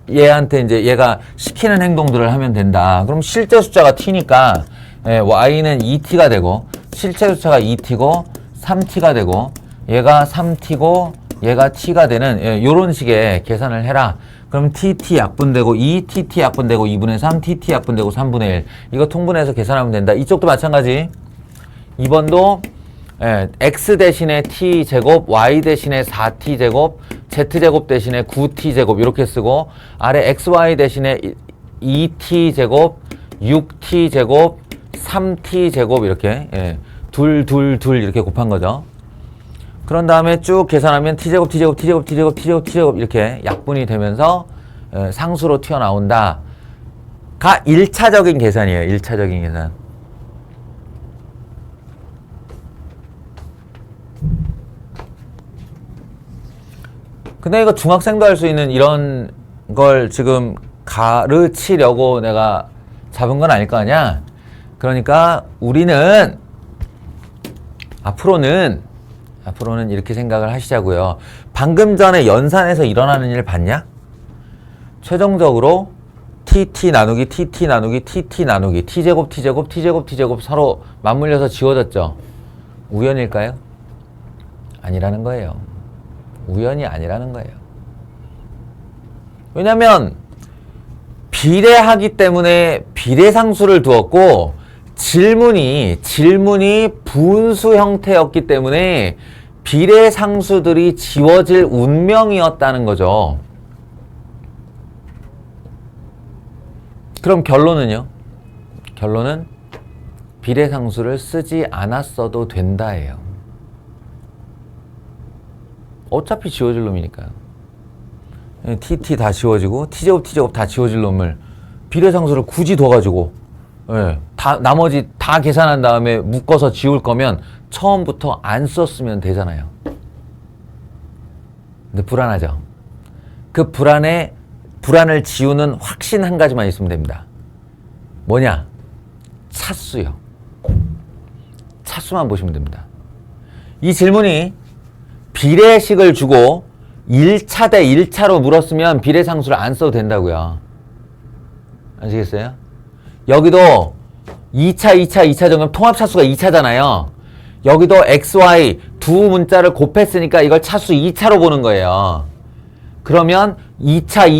얘한테 이제 얘가 시키는 행동들을 하면 된다. 그럼 실제 숫자가 t니까 y는 2t가 되고, 실제 숫자가 2t고 3t가 되고, 얘가 3t고 얘가 t가 되는 요런 식의 계산을 해라. 그럼 tt 약분되고 2, tt 약분되고 2분의 3, tt 약분되고 3분의 1. 이거 통분해서 계산하면 된다. 이쪽도 마찬가지. 2번도 x 대신에 t제곱, y 대신에 4t제곱, z제곱 대신에 9t제곱 이렇게 쓰고, 아래 xy 대신에 2t제곱, 6t제곱, 3t제곱 이렇게 둘 이렇게 곱한 거죠. 그런 다음에 쭉 계산하면 t제곱, t제곱, t제곱, t제곱, t제곱, t제곱 이렇게 약분이 되면서 상수로 튀어나온다. 가 1차적인 계산이에요. 1차적인 계산. 근데 이거 중학생도 할 수 있는 이런 걸 지금 가르치려고 내가 잡은 건 아닐 거 아니야? 그러니까 우리는 앞으로는 이렇게 생각을 하시자고요. 방금 전에 연산에서 일어나는 일 봤냐? 최종적으로 TT 나누기 TT 나누기 TT 나누기 T제곱 T제곱 T제곱 T제곱 서로 맞물려서 지워졌죠? 우연일까요? 아니라는 거예요. 우연이 아니라는 거예요. 왜냐면 비례하기 때문에 비례상수를 두었고, 질문이 분수 형태였기 때문에 비례상수들이 지워질 운명이었다는 거죠. 그럼 결론은요? 결론은 비례상수를 쓰지 않았어도 된다예요. 어차피 지워질 놈이니까요. TT 다 지워지고 T제곱 T제곱 다 지워질 놈을 비례상수를 굳이 둬가지고 나머지 다 계산한 다음에 묶어서 지울 거면 처음부터 안 썼으면 되잖아요. 근데 불안하죠. 그 불안을 지우는 확신 한 가지만 있으면 됩니다. 뭐냐? 차수요. 차수만 보시면 됩니다. 이 질문이 비례식을 주고 1차 대 1차로 물었으면 비례상수를 안 써도 된다고요. 아시겠어요? 여기도 2차 정답 통합차수가 2차잖아요. 여기도 XY 두 문자를 곱했으니까 이걸 차수 2차로 보는 거예요. 그러면 2차면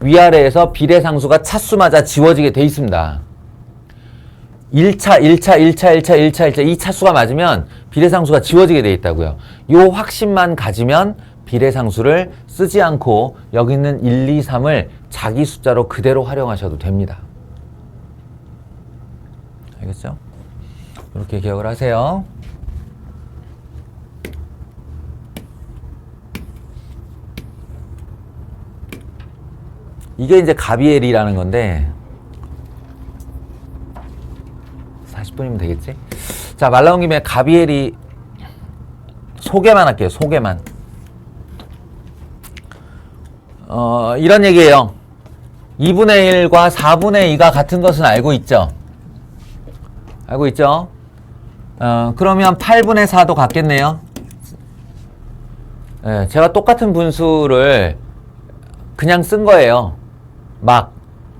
위아래에서 비례상수가 차수마다 지워지게 돼 있습니다. 1차, 이 차수가 맞으면 비례상수가 지워지게 돼 있다고요. 요 확신만 가지면 비례상수를 쓰지 않고 여기 있는 1, 2, 3을 자기 숫자로 그대로 활용하셔도 됩니다. 알겠죠? 이렇게 기억을 하세요. 이게 이제 가비엘이라는 건데 40분이면 되겠지? 자, 말 나온 김에 가비엘이 소개만 할게요. 소개만. 이런 얘기예요. 2분의 1과 4분의 2가 같은 것은 알고 있죠? 알고 있죠? 그러면 8분의 4도 같겠네요. 제가 똑같은 분수를 그냥 쓴 거예요. 막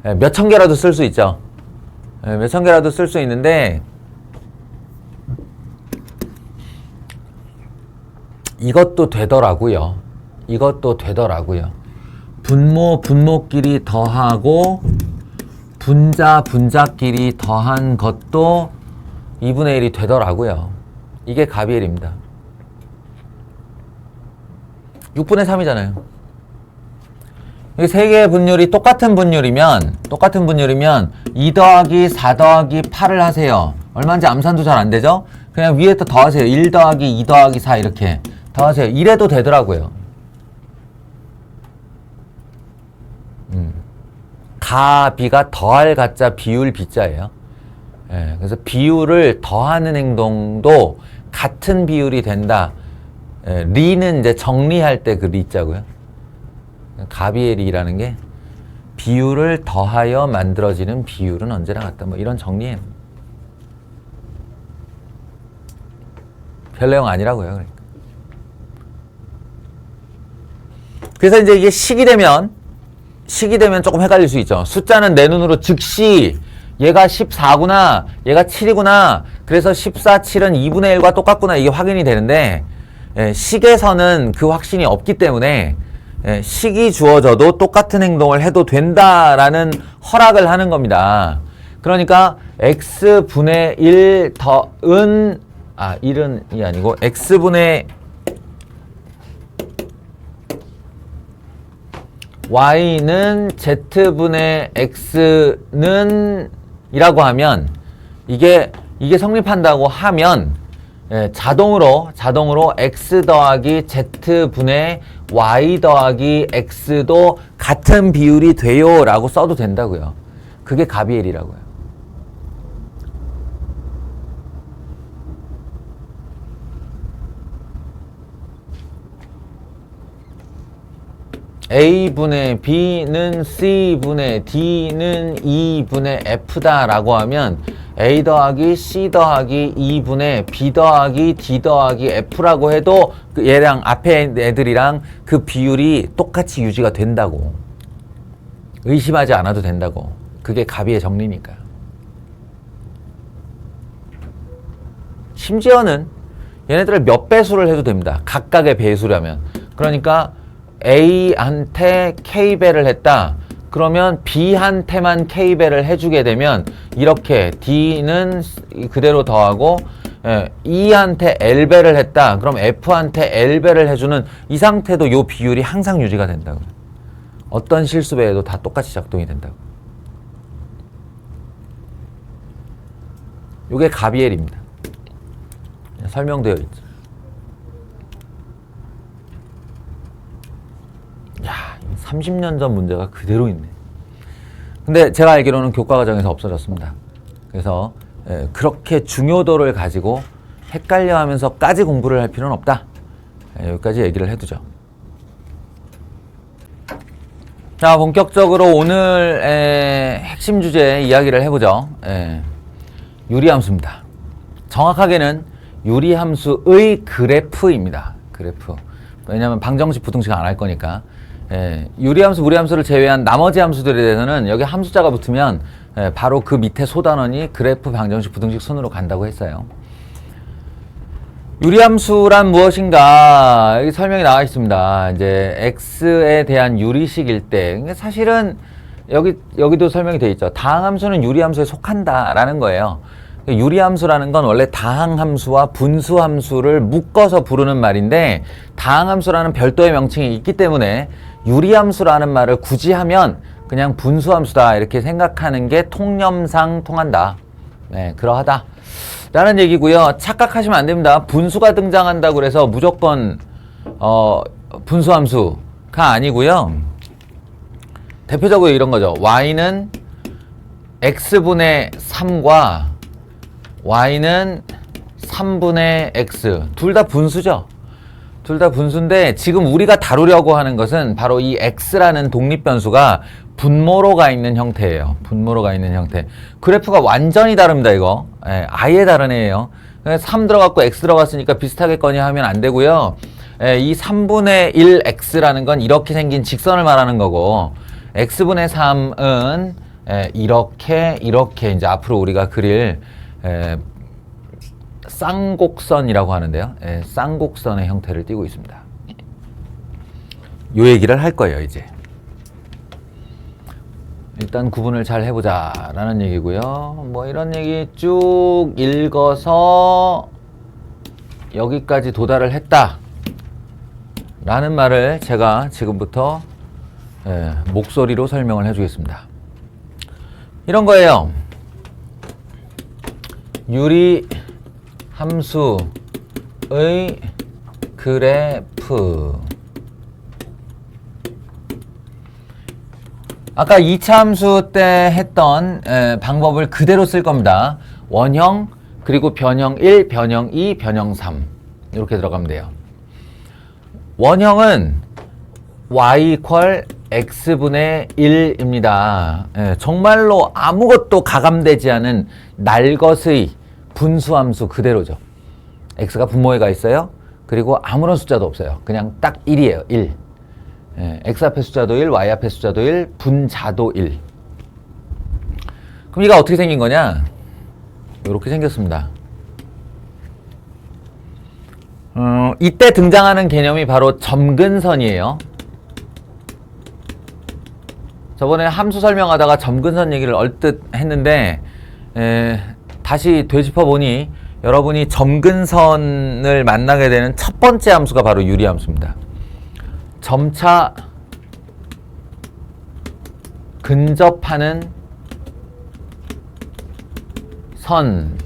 몇 천 개라도 쓸 수 있죠. 몇 천 개라도 쓸 수 있는데 이것도 되더라고요. 분모끼리 더하고 분자끼리 더한 것도 2분의 1이 되더라고요. 이게 가비엘입니다. 6분의 3이잖아요. 이 세 개의 분율이 똑같은 분율이면 2 더하기 4 더하기 8을 하세요. 얼마인지 암산도 잘 안 되죠? 그냥 위에 또 더하세요. 1 더하기 2 더하기 4 이렇게 더하세요. 이래도 되더라고요. 가비가 더할 가자 비율 비자예요. 그래서 비율을 더하는 행동도 같은 비율이 된다. 리는 이제 정리할 때 그 리자고요. 가비엘이라는 게 비율을 더하여 만들어지는 비율은 언제나 같다. 뭐 이런 정리예요. 별 내용 아니라고요. 그러니까. 그래서 이제 이게 식이 되면 조금 헷갈릴 수 있죠. 숫자는 내 눈으로 즉시 얘가 14구나, 얘가 7이구나. 그래서 14, 7은 2분의 1과 똑같구나. 이게 확인이 되는데 식에서는 그 확신이 없기 때문에 식이 주어져도 똑같은 행동을 해도 된다라는 허락을 하는 겁니다. 그러니까 x분의 1 더은 1은이 아니고 x분의 y는 z분의 x는 이라고 하면 이게 성립한다고 하면 자동으로 x 더하기 z분의 y 더하기 x도 같은 비율이 돼요 라고 써도 된다고요. 그게 가비엘이라고요. a분의 b는 c분의 d는 2분의 f다 라고 하면 a 더하기 c 더하기 2분의 b 더하기 d 더하기 f라고 해도 얘랑 앞에 애들이랑 그 비율이 똑같이 유지가 된다고. 의심하지 않아도 된다고. 그게 가비의 정리니까요. 심지어는 얘네들을 몇 배수를 해도 됩니다. 각각의 배수라면. 그러니까 A한테 K배를 했다. 그러면 B한테만 K배를 해주게 되면 이렇게 D는 그대로 더하고 E한테 L배를 했다. 그럼 F한테 L배를 해주는 이 상태도 요 비율이 항상 유지가 된다고. 어떤 실수배에도 다 똑같이 작동이 된다고. 요게 가비엘입니다. 설명되어 있죠. 야, 30년 전 문제가 그대로 있네. 근데 제가 알기로는 교과과정에서 없어졌습니다. 그래서 그렇게 중요도를 가지고 헷갈려하면서까지 공부를 할 필요는 없다. 여기까지 얘기를 해두죠. 자, 본격적으로 오늘의 핵심 주제 이야기를 해보죠. 유리함수입니다. 정확하게는 유리함수의 그래프입니다. 그래프. 왜냐하면 방정식, 부등식 안 할 거니까. 유리함수, 무리함수를 제외한 나머지 함수들에 대해서는 여기 함수자가 붙으면 바로 그 밑에 소단원이 그래프, 방정식, 부등식 순으로 간다고 했어요. 유리함수란 무엇인가? 여기 설명이 나와 있습니다. 이제 x에 대한 유리식일 때, 사실은 여기도 설명이 되어 있죠. 다항함수는 유리함수에 속한다라는 거예요. 유리함수라는 건 원래 다항함수와 분수함수를 묶어서 부르는 말인데, 다항함수라는 별도의 명칭이 있기 때문에 유리함수라는 말을 굳이 하면 그냥 분수함수다 이렇게 생각하는 게 통념상 통한다. 네, 그러하다 라는 얘기고요. 착각하시면 안 됩니다. 분수가 등장한다고 그래서 무조건 분수함수가 아니고요. 대표적으로 이런 거죠. y는 x분의 3과 y는 3분의 x, 둘 다 분수죠. 둘 다 분수인데 지금 우리가 다루려고 하는 것은 바로 이 x라는 독립변수가 분모로 가 있는 형태예요. 분모로 가 있는 형태. 그래프가 완전히 다릅니다, 이거. 아예 다른 애예요. 3 들어갔고 x 들어갔으니까 비슷하겠거니 하면 안 되고요. 이 3분의 1x라는 건 이렇게 생긴 직선을 말하는 거고, x분의 3은 이렇게 이제 앞으로 우리가 그릴 쌍곡선이라고 하는데요. 쌍곡선의 형태를 띠고 있습니다. 요 얘기를 할 거예요, 이제. 일단 구분을 잘 해보자 라는 얘기고요. 뭐 이런 얘기 쭉 읽어서 여기까지 도달을 했다 라는 말을 제가 지금부터 목소리로 설명을 해주겠습니다. 이런 거예요. 유리 함수의 그래프. 아까 2차 함수 때 했던 방법을 그대로 쓸 겁니다. 원형, 그리고 변형 1, 변형 2, 변형 3 이렇게 들어가면 돼요. 원형은 y = x분의 1입니다. 정말로 아무것도 가감되지 않은 날것의 분수함수 그대로죠. x가 분모에 가 있어요. 그리고 아무런 숫자도 없어요. 그냥 딱 1이에요. 1. x 앞에 숫자도 1, y 앞에 숫자도 1, 분자도 1. 그럼 얘가 어떻게 생긴 거냐? 이렇게 생겼습니다. 이때 등장하는 개념이 바로 점근선이에요. 저번에 함수 설명하다가 점근선 얘기를 얼뜻 했는데 다시 되짚어보니 여러분이 점근선을 만나게 되는 첫 번째 함수가 바로 유리함수입니다. 점차 근접하는 선,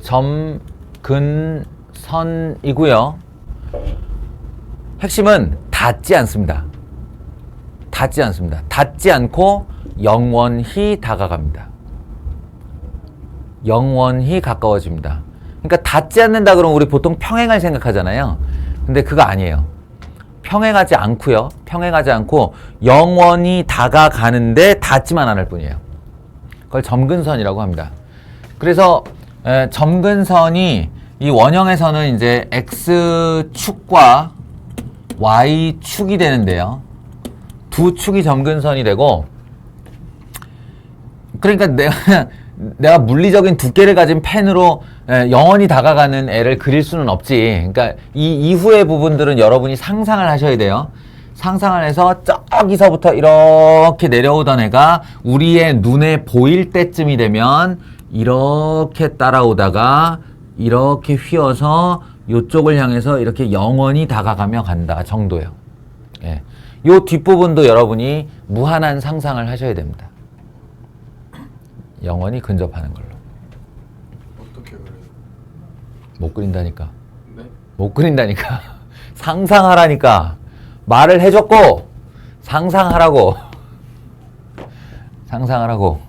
점근선이고요. 핵심은 닿지 않습니다. 닿지 않습니다. 닿지 않고 영원히 다가갑니다. 영원히 가까워집니다. 그러니까 닿지 않는다 그러면 우리 보통 평행을 생각하잖아요. 근데 그거 아니에요. 평행하지 않고요. 평행하지 않고 영원히 다가가는데 닿지만 않을 뿐이에요. 그걸 점근선이라고 합니다. 그래서 점근선이 이 원형에서는 이제 x축과 y축이 되는데요. 두 축이 점근선이 되고, 그러니까 내가 물리적인 두께를 가진 펜으로 영원히 다가가는 애를 그릴 수는 없지. 그러니까 이 이후의 부분들은 여러분이 상상을 하셔야 돼요. 상상을 해서 저기서부터 이렇게 내려오던 애가 우리의 눈에 보일 때쯤이 되면 이렇게 따라오다가 이렇게 휘어서 이쪽을 향해서 이렇게 영원히 다가가며 간다 정도예요. 요 뒷부분도 여러분이 무한한 상상을 하셔야 됩니다. 영원히 근접하는 걸로. 어떻게 그래요? 못 그린다니까. 네? 못 그린다니까. 상상하라니까. 말을 해줬고 상상하라고. 상상하라고.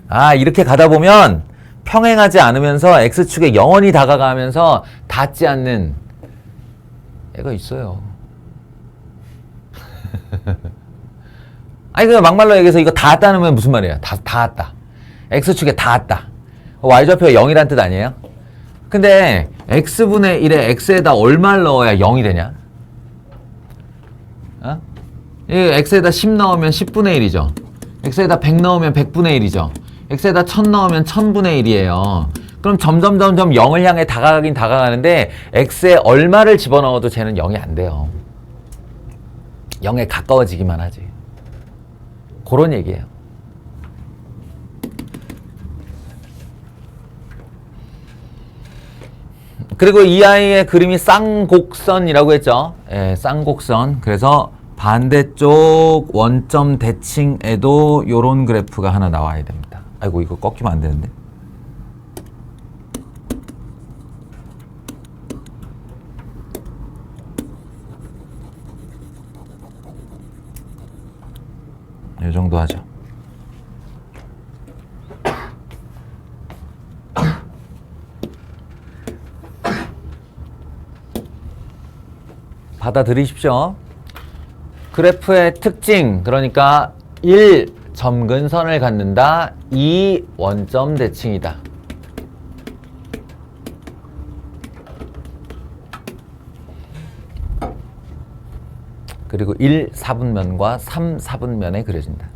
아, 이렇게 가다 보면 평행하지 않으면서 X축에 영원히 다가가면서 닿지 않는 애가 있어요. 아니, 그 막말로 얘기해서 이거 다 왔다는 무슨 말이에요? 다 왔다. X축에 다 왔다. Y좌표가 0이란 뜻 아니에요? 근데 X분의 1에 X에다 얼마를 넣어야 0이 되냐? 어? 이 X에다 10 넣으면 10분의 1이죠. X에다 100 넣으면 100분의 1이죠. X에다 1000 넣으면 1000분의 1이에요. 그럼 점점 0을 향해 다가가긴 다가가는데 X에 얼마를 집어넣어도 쟤는 0이 안 돼요. 0에 가까워지기만 하지. 그런 얘기예요. 그리고 이 아이의 그림이 쌍곡선이라고 했죠. 예, 쌍곡선. 그래서 반대쪽 원점 대칭에도 요런 그래프가 하나 나와야 됩니다. 아이고, 이거 꺾이면 안 되는데. 이 정도 하죠. 받아들이십시오. 그래프의 특징, 그러니까 1. 점근선을 갖는다. 2. 원점 대칭이다. 그리고 1. 4분면과 3. 4분면에 그려진다.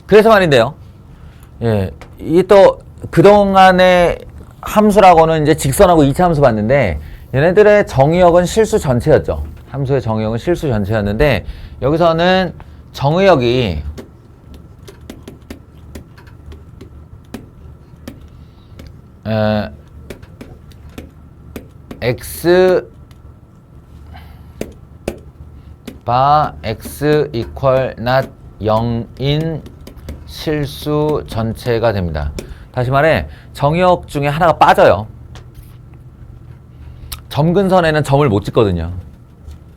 그래서 말인데요. 예, 이 또 그동안의 함수라고는 이제 직선하고 이차 함수 봤는데 얘네들의 정의역은 실수 전체였죠. 함수의 정의역은 실수 전체였는데 여기서는 정의역이 x 바 x equal not 0인 실수 전체가 됩니다. 다시 말해 정의역 중에 하나가 빠져요. 점근선에는 점을 못 찍거든요.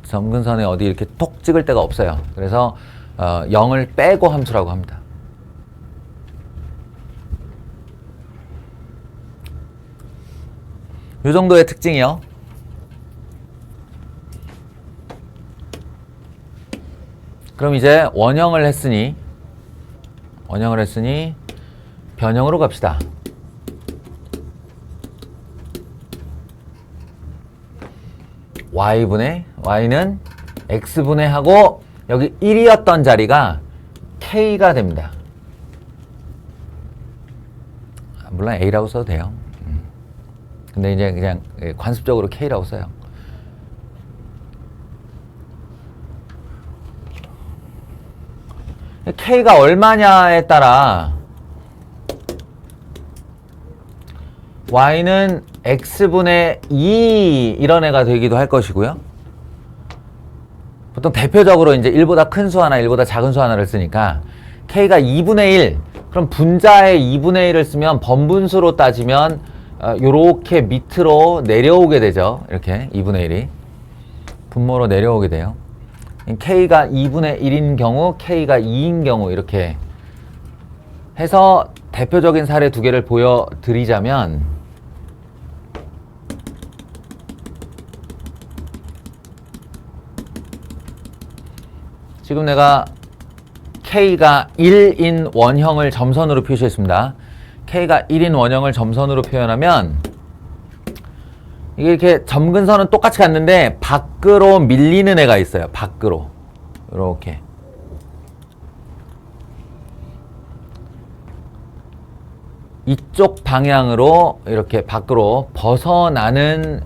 점근선에 어디 이렇게 톡 찍을 데가 없어요. 그래서 0을 빼고 함수라고 합니다. 이 정도의 특징이요. 그럼 이제 원형을 했으니 변형으로 갑시다. y는 x분의 하고 여기 1이었던 자리가 k가 됩니다. 물론 a라고 써도 돼요. 근데 이제 그냥 관습적으로 k라고 써요. k가 얼마냐에 따라 y는 x분의 2 이런 애가 되기도 할 것이고요. 보통 대표적으로 이제 1보다 큰 수 하나, 1보다 작은 수 하나를 쓰니까 k가 2분의 1, 그럼 분자의 2분의 1을 쓰면 번분수로 따지면 요렇게 밑으로 내려오게 되죠. 이렇게 2분의 1이 분모로 내려오게 돼요. k가 2분의 1인 경우, k가 2인 경우 이렇게 해서 대표적인 사례 두 개를 보여드리자면 지금 내가 k가 1인 원형을 점선으로 표시했습니다. k가 1인 원형을 점선으로 표현하면 이게 이렇게 점근선은 똑같이 갔는데 밖으로 밀리는 애가 있어요. 밖으로 이렇게 이쪽 방향으로 이렇게 밖으로 벗어나는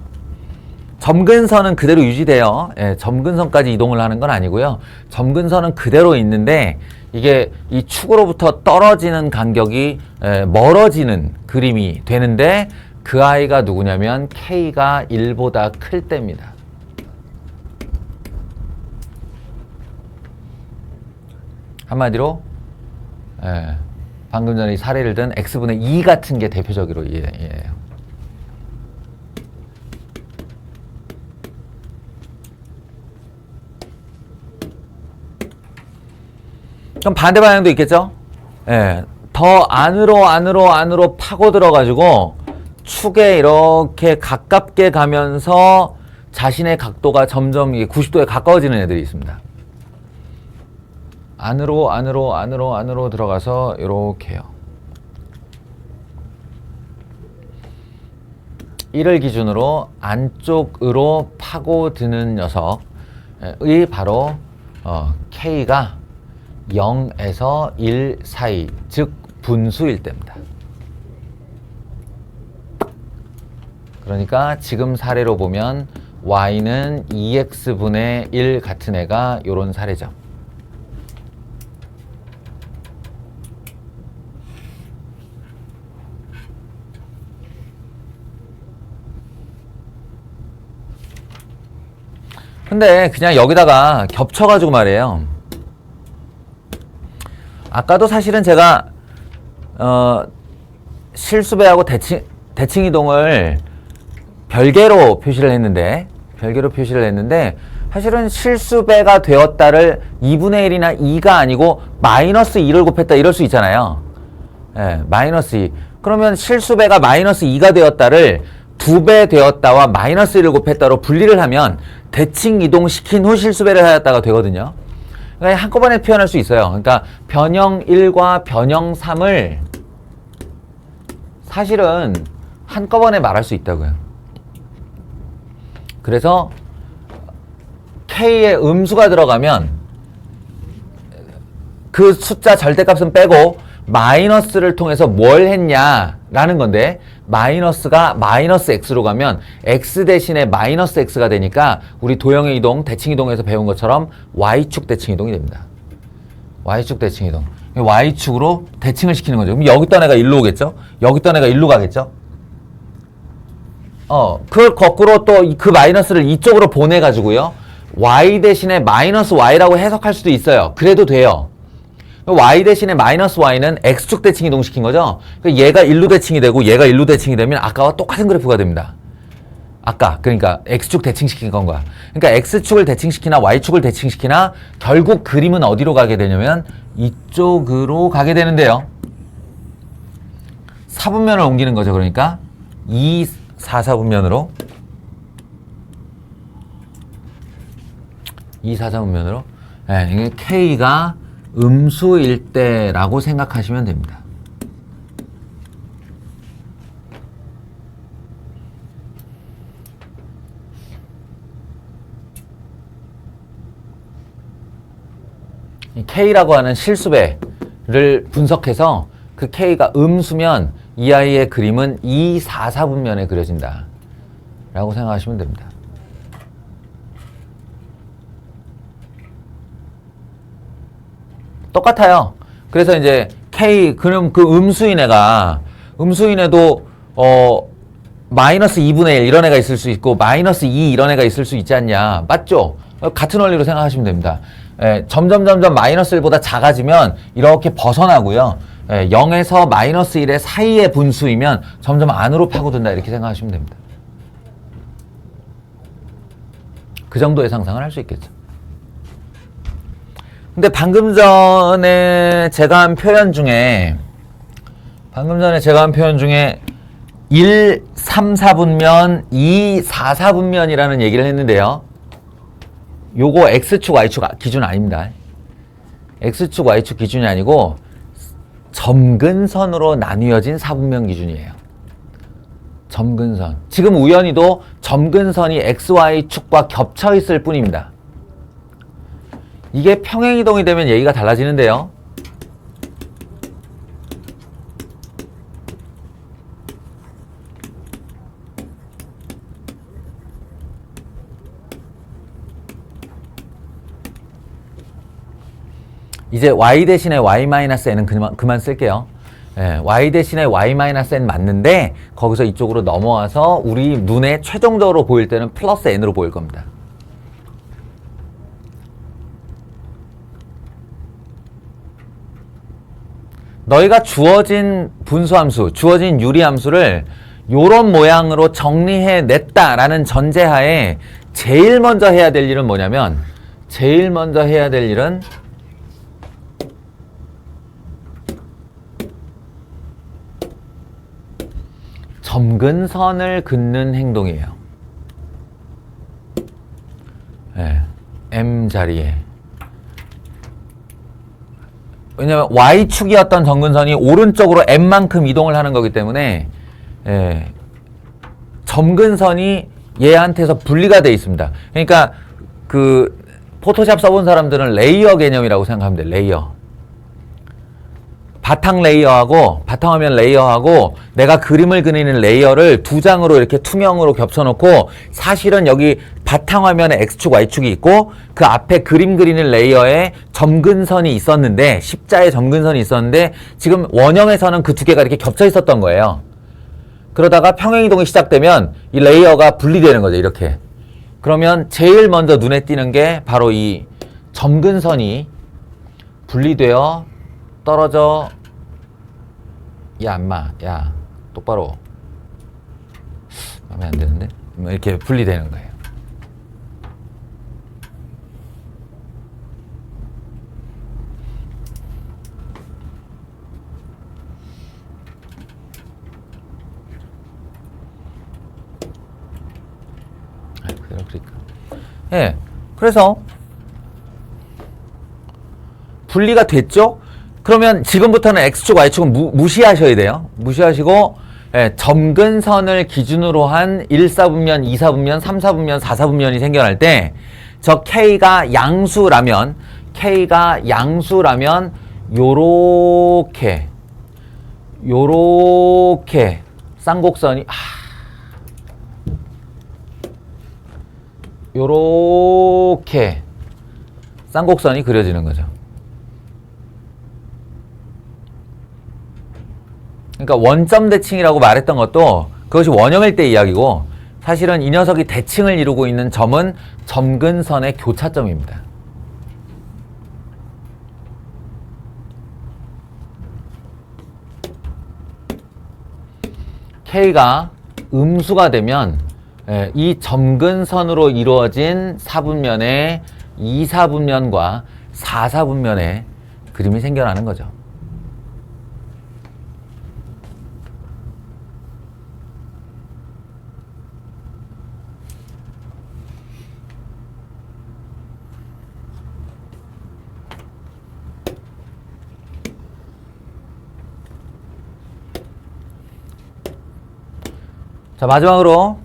점근선은 그대로 유지돼요. 예, 점근선까지 이동을 하는 건 아니고요. 점근선은 그대로 있는데 이게 이 축으로부터 떨어지는 간격이 멀어지는 그림이 되는데 그 아이가 누구냐면 k가 1보다 클 때입니다. 한마디로 방금 전에 이 사례를 든 x분의 2 같은 게 대표적으로 이해해요. 그럼 반대 방향도 있겠죠? 더 더 안으로 파고 들어가지고 축에 이렇게 가깝게 가면서 자신의 각도가 점점 90도에 가까워지는 애들이 있습니다. 안으로 들어가서 이렇게요. 이를 기준으로 안쪽으로 파고드는 녀석이 바로 K가 0에서 1 사이, 즉 분수일 때입니다. 그러니까 지금 사례로 보면 y는 2x분의 1 같은 애가 요런 사례죠. 근데 그냥 여기다가 겹쳐가지고 말이에요. 아까도 사실은 제가 실수배하고 대칭 이동을 별개로 표시를 했는데 사실은 실수배가 되었다를 2분의 1이나 2가 아니고 마이너스 2를 곱했다 이럴 수 있잖아요. 예, 마이너스 2. 그러면 실수배가 마이너스 2가 되었다를 2배 되었다와 마이너스 1을 곱했다로 분리를 하면 대칭 이동시킨 후 실수배를 하였다가 되거든요. 그러니까 한꺼번에 표현할 수 있어요. 그러니까 변형 1과 변형 3을 사실은 한꺼번에 말할 수 있다고요. 그래서 K에 음수가 들어가면 그 숫자 절대값은 빼고 마이너스를 통해서 뭘 했냐라는 건데, 마이너스가 마이너스 x로 가면 x 대신에 마이너스 x가 되니까 우리 도형의 이동, 대칭 이동에서 배운 것처럼 y축 대칭 이동이 됩니다. y축 대칭 이동. y축으로 대칭을 시키는 거죠. 그럼 여기 있던 애가 일로 오겠죠? 여기 있던 애가 일로 가겠죠? 그 거꾸로 또 그 마이너스를 이쪽으로 보내가지고요. y 대신에 마이너스 y라고 해석할 수도 있어요. 그래도 돼요. y 대신에 마이너스 y는 x축 대칭 이동시킨 거죠. 얘가 일로 대칭이 되고 얘가 일로 대칭이 되면 아까와 똑같은 그래프가 됩니다. 아까 그러니까 x축 대칭시킨 건 거야. 그러니까 x축을 대칭시키나 y축을 대칭시키나 결국 그림은 어디로 가게 되냐면 이쪽으로 가게 되는데요. 4분면을 옮기는 거죠. 그러니까 2, 4, 4분면으로 2, 4, 4분면으로 이게 K가 음수일 때라고 생각하시면 됩니다. 이 K라고 하는 실수배를 분석해서 그 K가 음수면 이 아이의 그림은 2, 4, 4분면에 그려진다 라고 생각하시면 됩니다. 똑같아요. 그래서 이제 K, 그럼 그 음수인 애도 마이너스 2분의 1 이런 애가 있을 수 있고 마이너스 2 이런 애가 있을 수 있지 않냐. 맞죠? 같은 원리로 생각하시면 됩니다. 점점 마이너스 1보다 작아지면 이렇게 벗어나고요. 0에서 마이너스 1의 사이의 분수이면 점점 안으로 파고든다 이렇게 생각하시면 됩니다. 그 정도의 상상을 할 수 있겠죠. 근데 방금 전에 제가 한 표현 중에 1, 3, 4분면, 2, 4, 4분면이라는 얘기를 했는데요. 요거 X축, Y축 기준 아닙니다. X축, Y축 기준이 아니고 점근선으로 나뉘어진 4분면 기준이에요. 점근선. 지금 우연히도 점근선이 XY축과 겹쳐 있을 뿐입니다. 이게 평행이동이 되면 얘기가 달라지는데요. 이제 y 대신에 y-n은 그만 쓸게요. y 대신에 y-n 맞는데 거기서 이쪽으로 넘어와서 우리 눈에 최종적으로 보일 때는 플러스 n으로 보일 겁니다. 너희가 주어진 분수함수, 주어진 유리함수를 요런 모양으로 정리해냈다라는 전제하에 제일 먼저 해야 될 일은 뭐냐면 점근선을 긋는 행동이에요. 네, M 자리에. 왜냐면 Y축이었던 점근선이 오른쪽으로 M만큼 이동을 하는 거기 때문에 예, 점근선이 얘한테서 분리가 돼 있습니다. 그러니까 그 포토샵 써본 사람들은 레이어 개념이라고 생각하면 돼요. 레이어. 바탕 레이어하고 바탕화면 레이어하고 내가 그림을 그리는 레이어를 두 장으로 이렇게 투명으로 겹쳐놓고 사실은 여기 바탕화면에 X축, Y축이 있고 그 앞에 그림 그리는 레이어에 점근선이 있었는데 십자의 점근선이 있었는데 지금 원형에서는 그 두 개가 이렇게 겹쳐 있었던 거예요. 그러다가 평행이동이 시작되면 이 레이어가 분리되는 거죠. 이렇게. 그러면 제일 먼저 눈에 띄는 게 바로 이 점근선이 분리되어 떨어져. 야 인마 야 똑바로 하면 안 되는데 이렇게 분리되는 거예요. 그러니까 예, 그래서 분리가 됐죠? 그러면 지금부터는 X축, Y축은 무시하셔야 돼요. 무시하시고 예, 점근선을 기준으로 한 1사분면, 2사분면, 3사분면, 4사분면이 생겨날 때 저 K가 양수라면 요렇게 쌍곡선이 요렇게 쌍곡선이 그려지는 거죠. 그러니까 원점 대칭이라고 말했던 것도 그것이 원형일 때 이야기고 사실은 이 녀석이 대칭을 이루고 있는 점은 점근선의 교차점입니다. K가 음수가 되면 이 점근선으로 이루어진 4분면의 2사분면과 4사분면의 그림이 생겨나는 거죠. 자, 마지막으로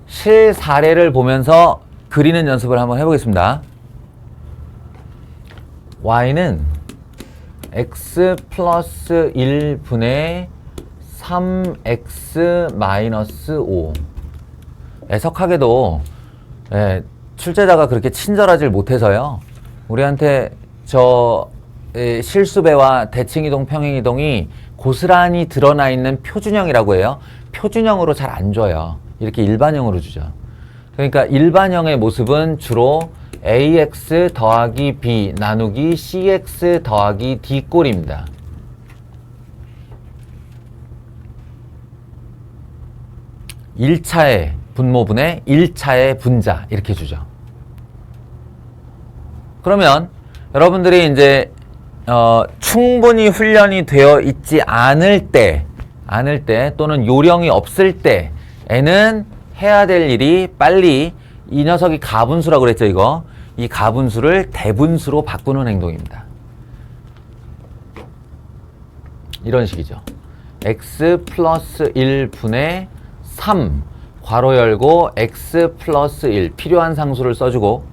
실사례를 보면서 그리는 연습을 한번 해보겠습니다. y는 x 플러스 1분의 3x 마이너스 5. 애석하게도 출제자가 그렇게 친절하지 못해서요. 우리한테 저 실수배와 대칭이동, 평행이동이 고스란히 드러나 있는 표준형이라고 해요. 표준형으로 잘 안 줘요. 이렇게 일반형으로 주죠. 그러니까 일반형의 모습은 주로 ax 더하기 b 나누기 cx 더하기 d 꼴입니다. (1차의) 분모분의 (1차의) 분자 이렇게 주죠. 그러면 여러분들이 이제 충분히 훈련이 되어 있지 않을 때 또는 요령이 없을 때에는 해야 될 일이 빨리 이 녀석이 가분수라고 그랬죠. 이거 이 가분수를 대분수로 바꾸는 행동입니다. 이런 식이죠. x 플러스 1분의 3 괄호 열고 x 플러스 1 필요한 상수를 써주고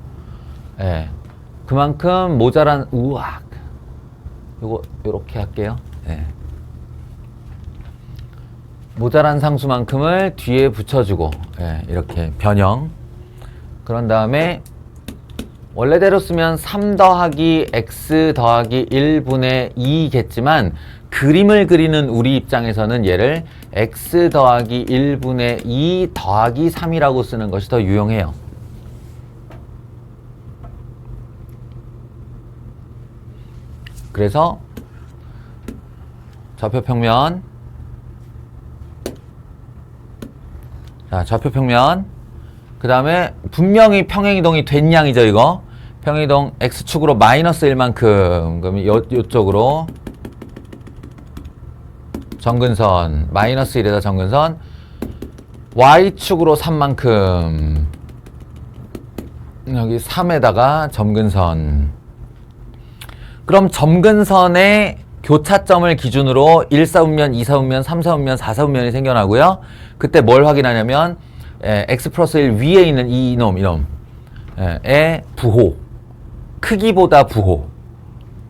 그만큼 모자란 우악 요거 요렇게 할게요. 모자란 상수만큼을 뒤에 붙여주고 이렇게 변형. 그런 다음에 원래대로 쓰면 3 더하기 x 더하기 1분의 2겠지만 그림을 그리는 우리 입장에서는 얘를 x 더하기 1분의 2 더하기 3이라고 쓰는 것이 더 유용해요. 그래서 좌표평면, 자, 좌표평면, 그 다음에 분명히 평행이동이 된 양이죠. 이거 평행이동 x축으로 마이너스 1만큼, 그럼 요쪽으로 정근선 마이너스 1에다 정근선, y축으로 3만큼 여기 3에다가 점근선. 그럼 점근선의 교차점을 기준으로 1사분면, 2사분면, 3사분면, 4사분면이 생겨나고요. 그때 뭘 확인하냐면 x 플러스 1 위에 있는 이놈의 부호, 크기보다 부호.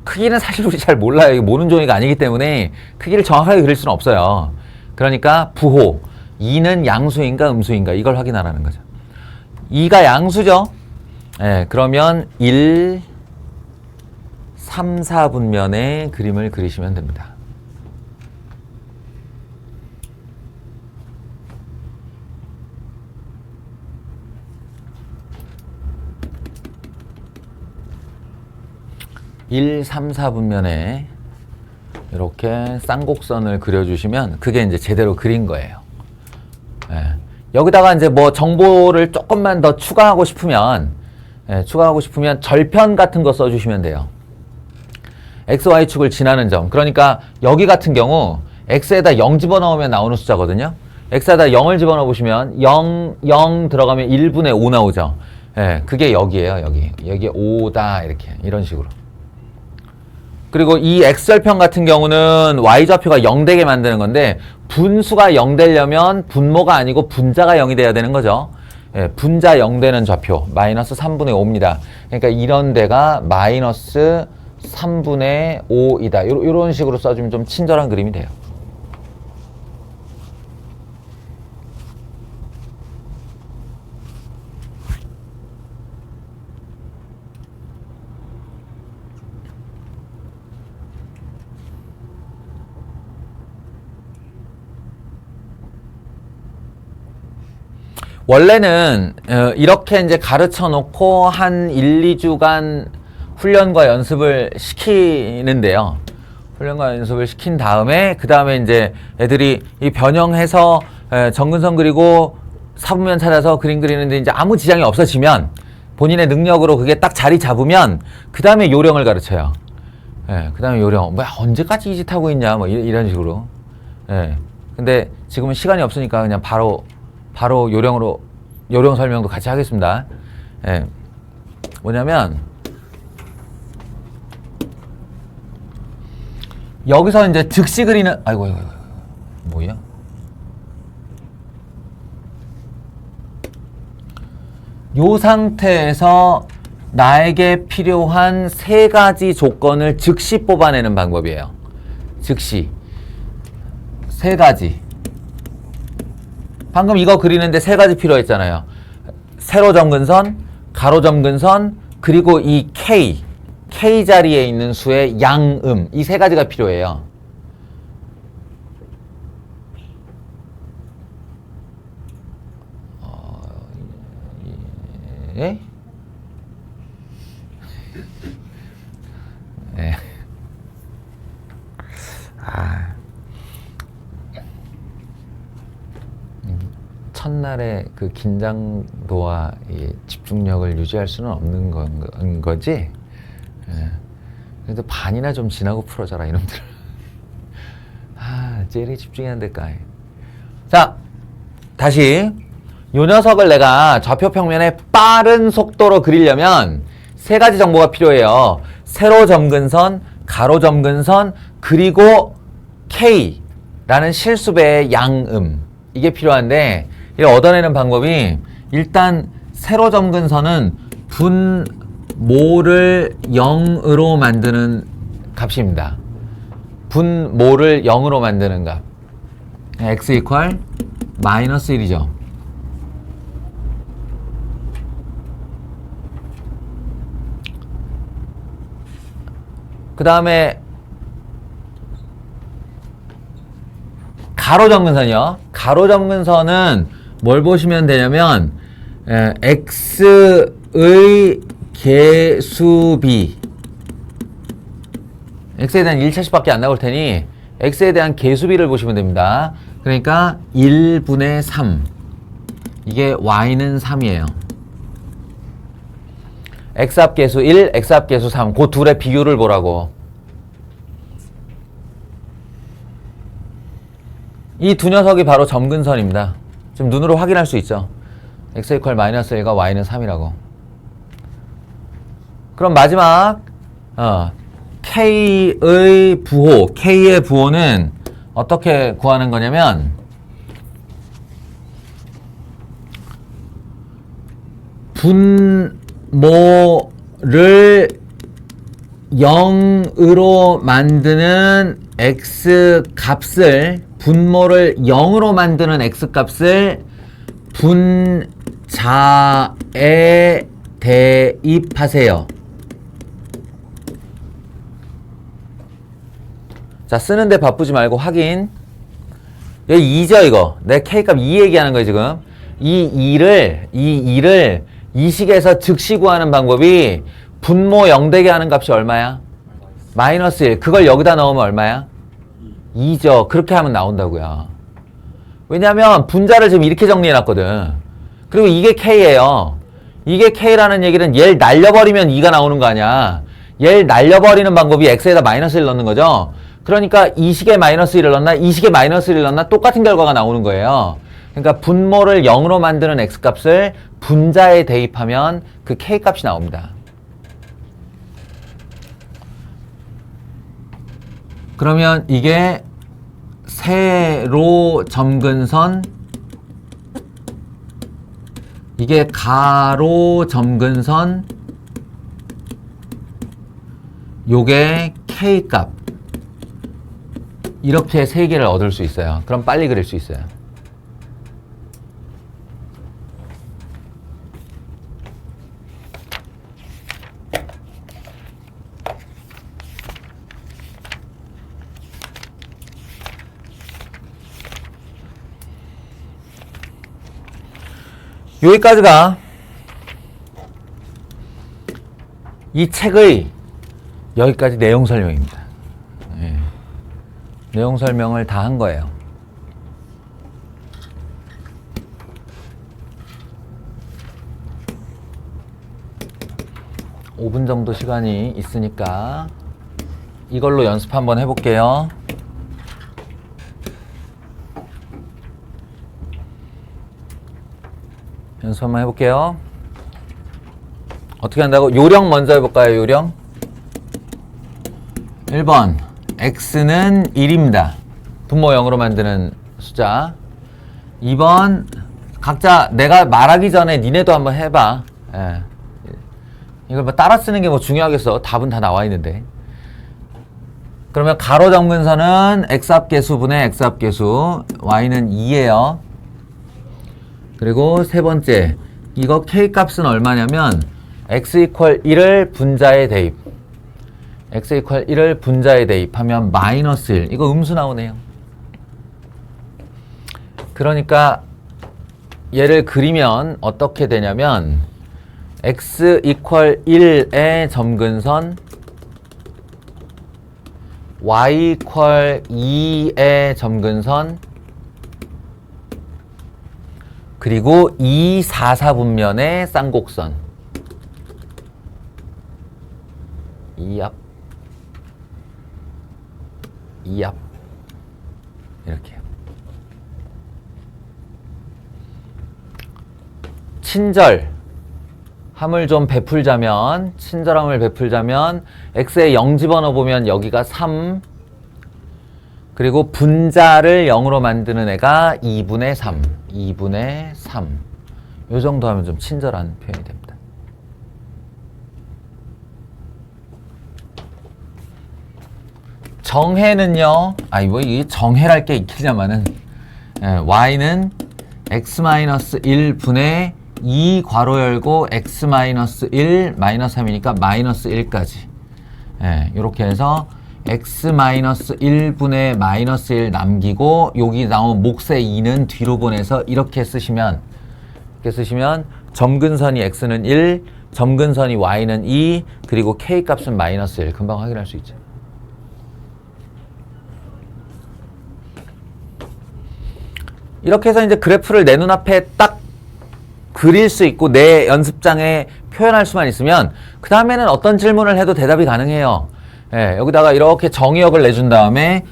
크기는 사실 우리 잘 몰라요. 이게 모는 종이가 아니기 때문에 크기를 정확하게 그릴 수는 없어요. 그러니까 부호, 2는 양수인가 음수인가 이걸 확인하라는 거죠. 2가 양수죠. 그러면 1, 3, 4분면의 그림을 그리시면 됩니다. (1, 3, 4분면에) 이렇게 쌍곡선을 그려주시면 그게 이제 제대로 그린 거예요. 여기다가 이제 뭐 정보를 조금만 더 추가하고 싶으면 절편 같은 거 써주시면 돼요. XY축을 지나는 점. 그러니까 여기 같은 경우 X에다 0 집어넣으면 나오는 숫자거든요. X에다 0을 집어넣어 보시면 0 들어가면 1분의 5 나오죠. 그게 여기예요. 여기에 5다 이렇게 이런 식으로. 그리고 이 X절편 같은 경우는 Y좌표가 0 되게 만드는 건데 분수가 0 되려면 분모가 아니고 분자가 0이 돼야 되는 거죠. 분자 0 되는 좌표 마이너스 3분의 5입니다. 그러니까 이런 데가 마이너스 3분의 5이다. 이런 식으로 써주면 좀 친절한 그림이 돼요. 원래는 이렇게 이제 가르쳐 놓고 한 1, 2주간 훈련과 연습을 시키는데요. 훈련과 연습을 시킨 다음에 그 다음에 이제 애들이 이 변형해서 정근선 그리고 사분면 찾아서 그림 그리는데 이제 아무 지장이 없어지면 본인의 능력으로 그게 딱 자리 잡으면 그 다음에 요령을 가르쳐요. 그 다음에 요령. 뭐야 언제까지 이 짓 하고 있냐 뭐 이런 식으로. 근데 지금은 시간이 없으니까 그냥 바로 요령 설명도 같이 하겠습니다. 뭐냐면 여기서 이제 즉시 그리는 아이고 뭐야? 요 상태에서 나에게 필요한 3가지 조건을 즉시 뽑아내는 방법이에요. 즉시 3가지. 방금 이거 그리는데 3가지 필요했잖아요. 세로 점근선, 가로 점근선, 그리고 이 K 자리에 있는 수의 양음. 이 3가지가 필요해요. 예? 네. 첫날의 그 긴장도와 이 집중력을 유지할 수는 없는 거지. 그래도 반이나 좀 지나고 풀어줘라 이놈들. 제일 집중해야 될까. 자, 다시 요 녀석을 내가 좌표 평면에 빠른 속도로 그리려면 3가지 정보가 필요해요. 세로 점근선, 가로 점근선, 그리고 K라는 실수배의 양음. 이게 필요한데 이걸 얻어내는 방법이 일단 세로 점근선은 분모를 0으로 만드는 값입니다. 분모를 0으로 만드는 값. x 이퀄 마이너스 1이죠. 그 다음에 가로 점근선이요. 가로 점근선은 뭘 보시면 되냐면 x의 개수비, x에 대한 1차식밖에 안 나올 테니 x에 대한 개수비를 보시면 됩니다. 그러니까 1분의 3. 이게 y는 3이에요. x합계수 1, x합계수 3. 그 둘의 비율을 보라고. 이 두 녀석이 바로 점근선입니다. 지금 눈으로 확인할 수 있죠. x 이퀄 마이너스 1과 y는 3이라고. 그럼 마지막 k의 부호, k의 부호는 어떻게 구하는 거냐면 분모를 0으로 만드는 x 값을 분모를 0으로 만드는 x 값을 분자에 대입하세요. 자, 쓰는데 바쁘지 말고 확인. 여기 2죠, 이거. 내 K값 2 얘기하는 거예요, 지금. 이 2를 이 식에서 즉시 구하는 방법이 분모 0 되게 하는 값이 얼마야? 마이너스 1. 그걸 여기다 넣으면 얼마야? 2죠. 그렇게 하면 나온다고요. 왜냐면 분자를 지금 이렇게 정리해놨거든. 그리고 이게 K예요. 이게 K라는 얘기는 얘를 날려버리면 2가 나오는 거 아니야. 얘를 날려버리는 방법이 X에다 마이너스 1 넣는 거죠. 그러니까 이 식에 마이너스 1을 넣나 이 식에 마이너스 1을 넣나 똑같은 결과가 나오는 거예요. 그러니까 분모를 0으로 만드는 X값을 분자에 대입하면 그 K값이 나옵니다. 그러면 이게 세로 점근선, 이게 가로 점근선, 요게 K값. 이렇게 세 개를 얻을 수 있어요. 그럼 빨리 그릴 수 있어요. 여기까지가 이 책의 여기까지 내용 설명입니다. 예. 내용 설명을 다 한 거예요. (5분) 정도 시간이 있으니까 이걸로 연습 한번 해볼게요. 연습 한번 해볼게요. 어떻게 한다고? 요령 먼저 해볼까요? 요령 1번 x는 1입니다. 분모 0으로 만드는 숫자. 2번 각자 내가 말하기 전에 니네도 한번 해봐. 예. 이걸 뭐 따라 쓰는 게 뭐 중요하겠어. 답은 다 나와 있는데. 그러면 가로 점근선은 x합계수분의 x합계수, y는 2예요. 그리고 세 번째, 이거 k값은 얼마냐면 x 이퀄 1을 분자에 대입. x 이퀄 1을 분자에 대입하면 마이너스 1. 이거 음수 나오네요. 그러니까 얘를 그리면 어떻게 되냐면 x 이퀄 1의 점근선, y 이퀄 2의 점근선, 그리고 2, 4, 4분면의 쌍곡선. 이 앞, 이 앞. 이렇게. 친절함을 좀 베풀자면, 친절함을 베풀자면, x에 0 집어넣어 보면 여기가 3. 그리고 분자를 0으로 만드는 애가 2분의 3. 2분의 3. 요 정도 하면 좀 친절한 표현이 됩니다. 정해는요, 뭐 이 정해랄 게 있겠냐마는, y는 x-1분의 2 괄호 열고 x-1 마이너스 3이니까 마이너스 1까지. 이렇게 해서 x-1분의 마이너스 1 남기고 여기 나온 몫의 2는 뒤로 보내서 이렇게 쓰시면 점근선이 x는 1, 점근선이 y는 2, 그리고 k값은 마이너스 1. 금방 확인할 수 있죠. 이렇게 해서 이제 그래프를 내 눈앞에 딱 그릴 수 있고 내 연습장에 표현할 수만 있으면 그 다음에는 어떤 질문을 해도 대답이 가능해요. 여기다가 이렇게 정의역을 내준 다음에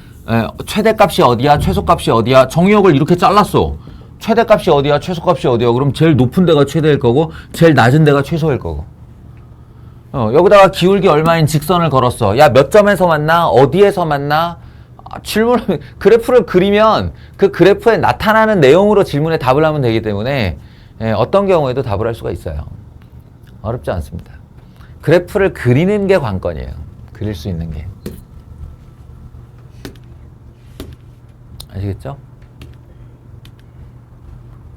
최대값이 어디야, 최소값이 어디야, 정의역을 이렇게 잘랐어. 최대값이 어디야? 최소값이 어디야? 그럼 제일 높은 데가 최대일 거고 제일 낮은 데가 최소일 거고. 여기다가 기울기 얼마인 직선을 걸었어. 야, 몇 점에서 만나? 어디에서 만나? 질문, 그래프를 그리면 그 그래프에 나타나는 내용으로 질문에 답을 하면 되기 때문에 어떤 경우에도 답을 할 수가 있어요. 어렵지 않습니다. 그래프를 그리는 게 관건이에요. 그릴 수 있는 게. 아시겠죠?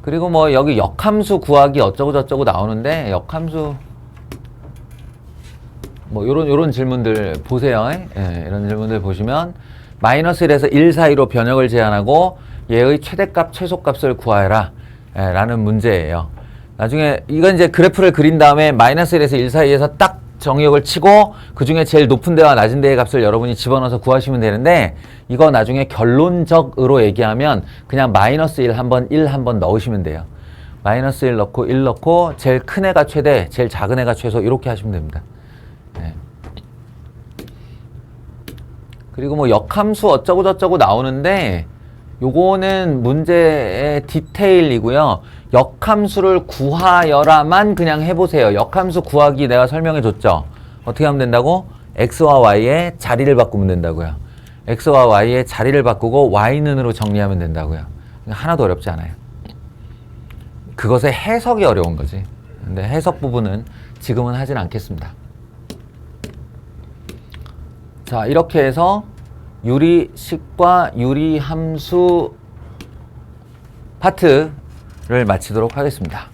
그리고 뭐 여기 역함수 구하기 어쩌고 저쩌고 나오는데 역함수 뭐 요런 질문들 보세요. 이런 질문들 보시면 마이너스 1에서 1 사이로 변형을 제한하고 얘의 최대값, 최소값을 구하여라 라는 문제예요. 나중에 이건 이제 그래프를 그린 다음에 마이너스 1에서 1 사이에서 딱 정의역을 치고 그 중에 제일 높은 데와 낮은 데의 값을 여러분이 집어넣어서 구하시면 되는데 이거 나중에 결론적으로 얘기하면 그냥 마이너스 1 한번 1 한번 넣으시면 돼요. 마이너스 1 넣고 1 넣고 제일 큰 애가 최대, 제일 작은 애가 최소 이렇게 하시면 됩니다. 그리고 뭐 역함수 어쩌고 저쩌고 나오는데 요거는 문제의 디테일이고요. 역함수를 구하여라만 그냥 해보세요. 역함수 구하기 내가 설명해 줬죠. 어떻게 하면 된다고? x와 y의 자리를 바꾸면 된다고요. x와 y의 자리를 바꾸고 y는으로 정리하면 된다고요. 하나도 어렵지 않아요. 그것의 해석이 어려운 거지. 근데 해석 부분은 지금은 하진 않겠습니다. 자, 이렇게 해서 유리식과 유리함수 파트를 마치도록 하겠습니다.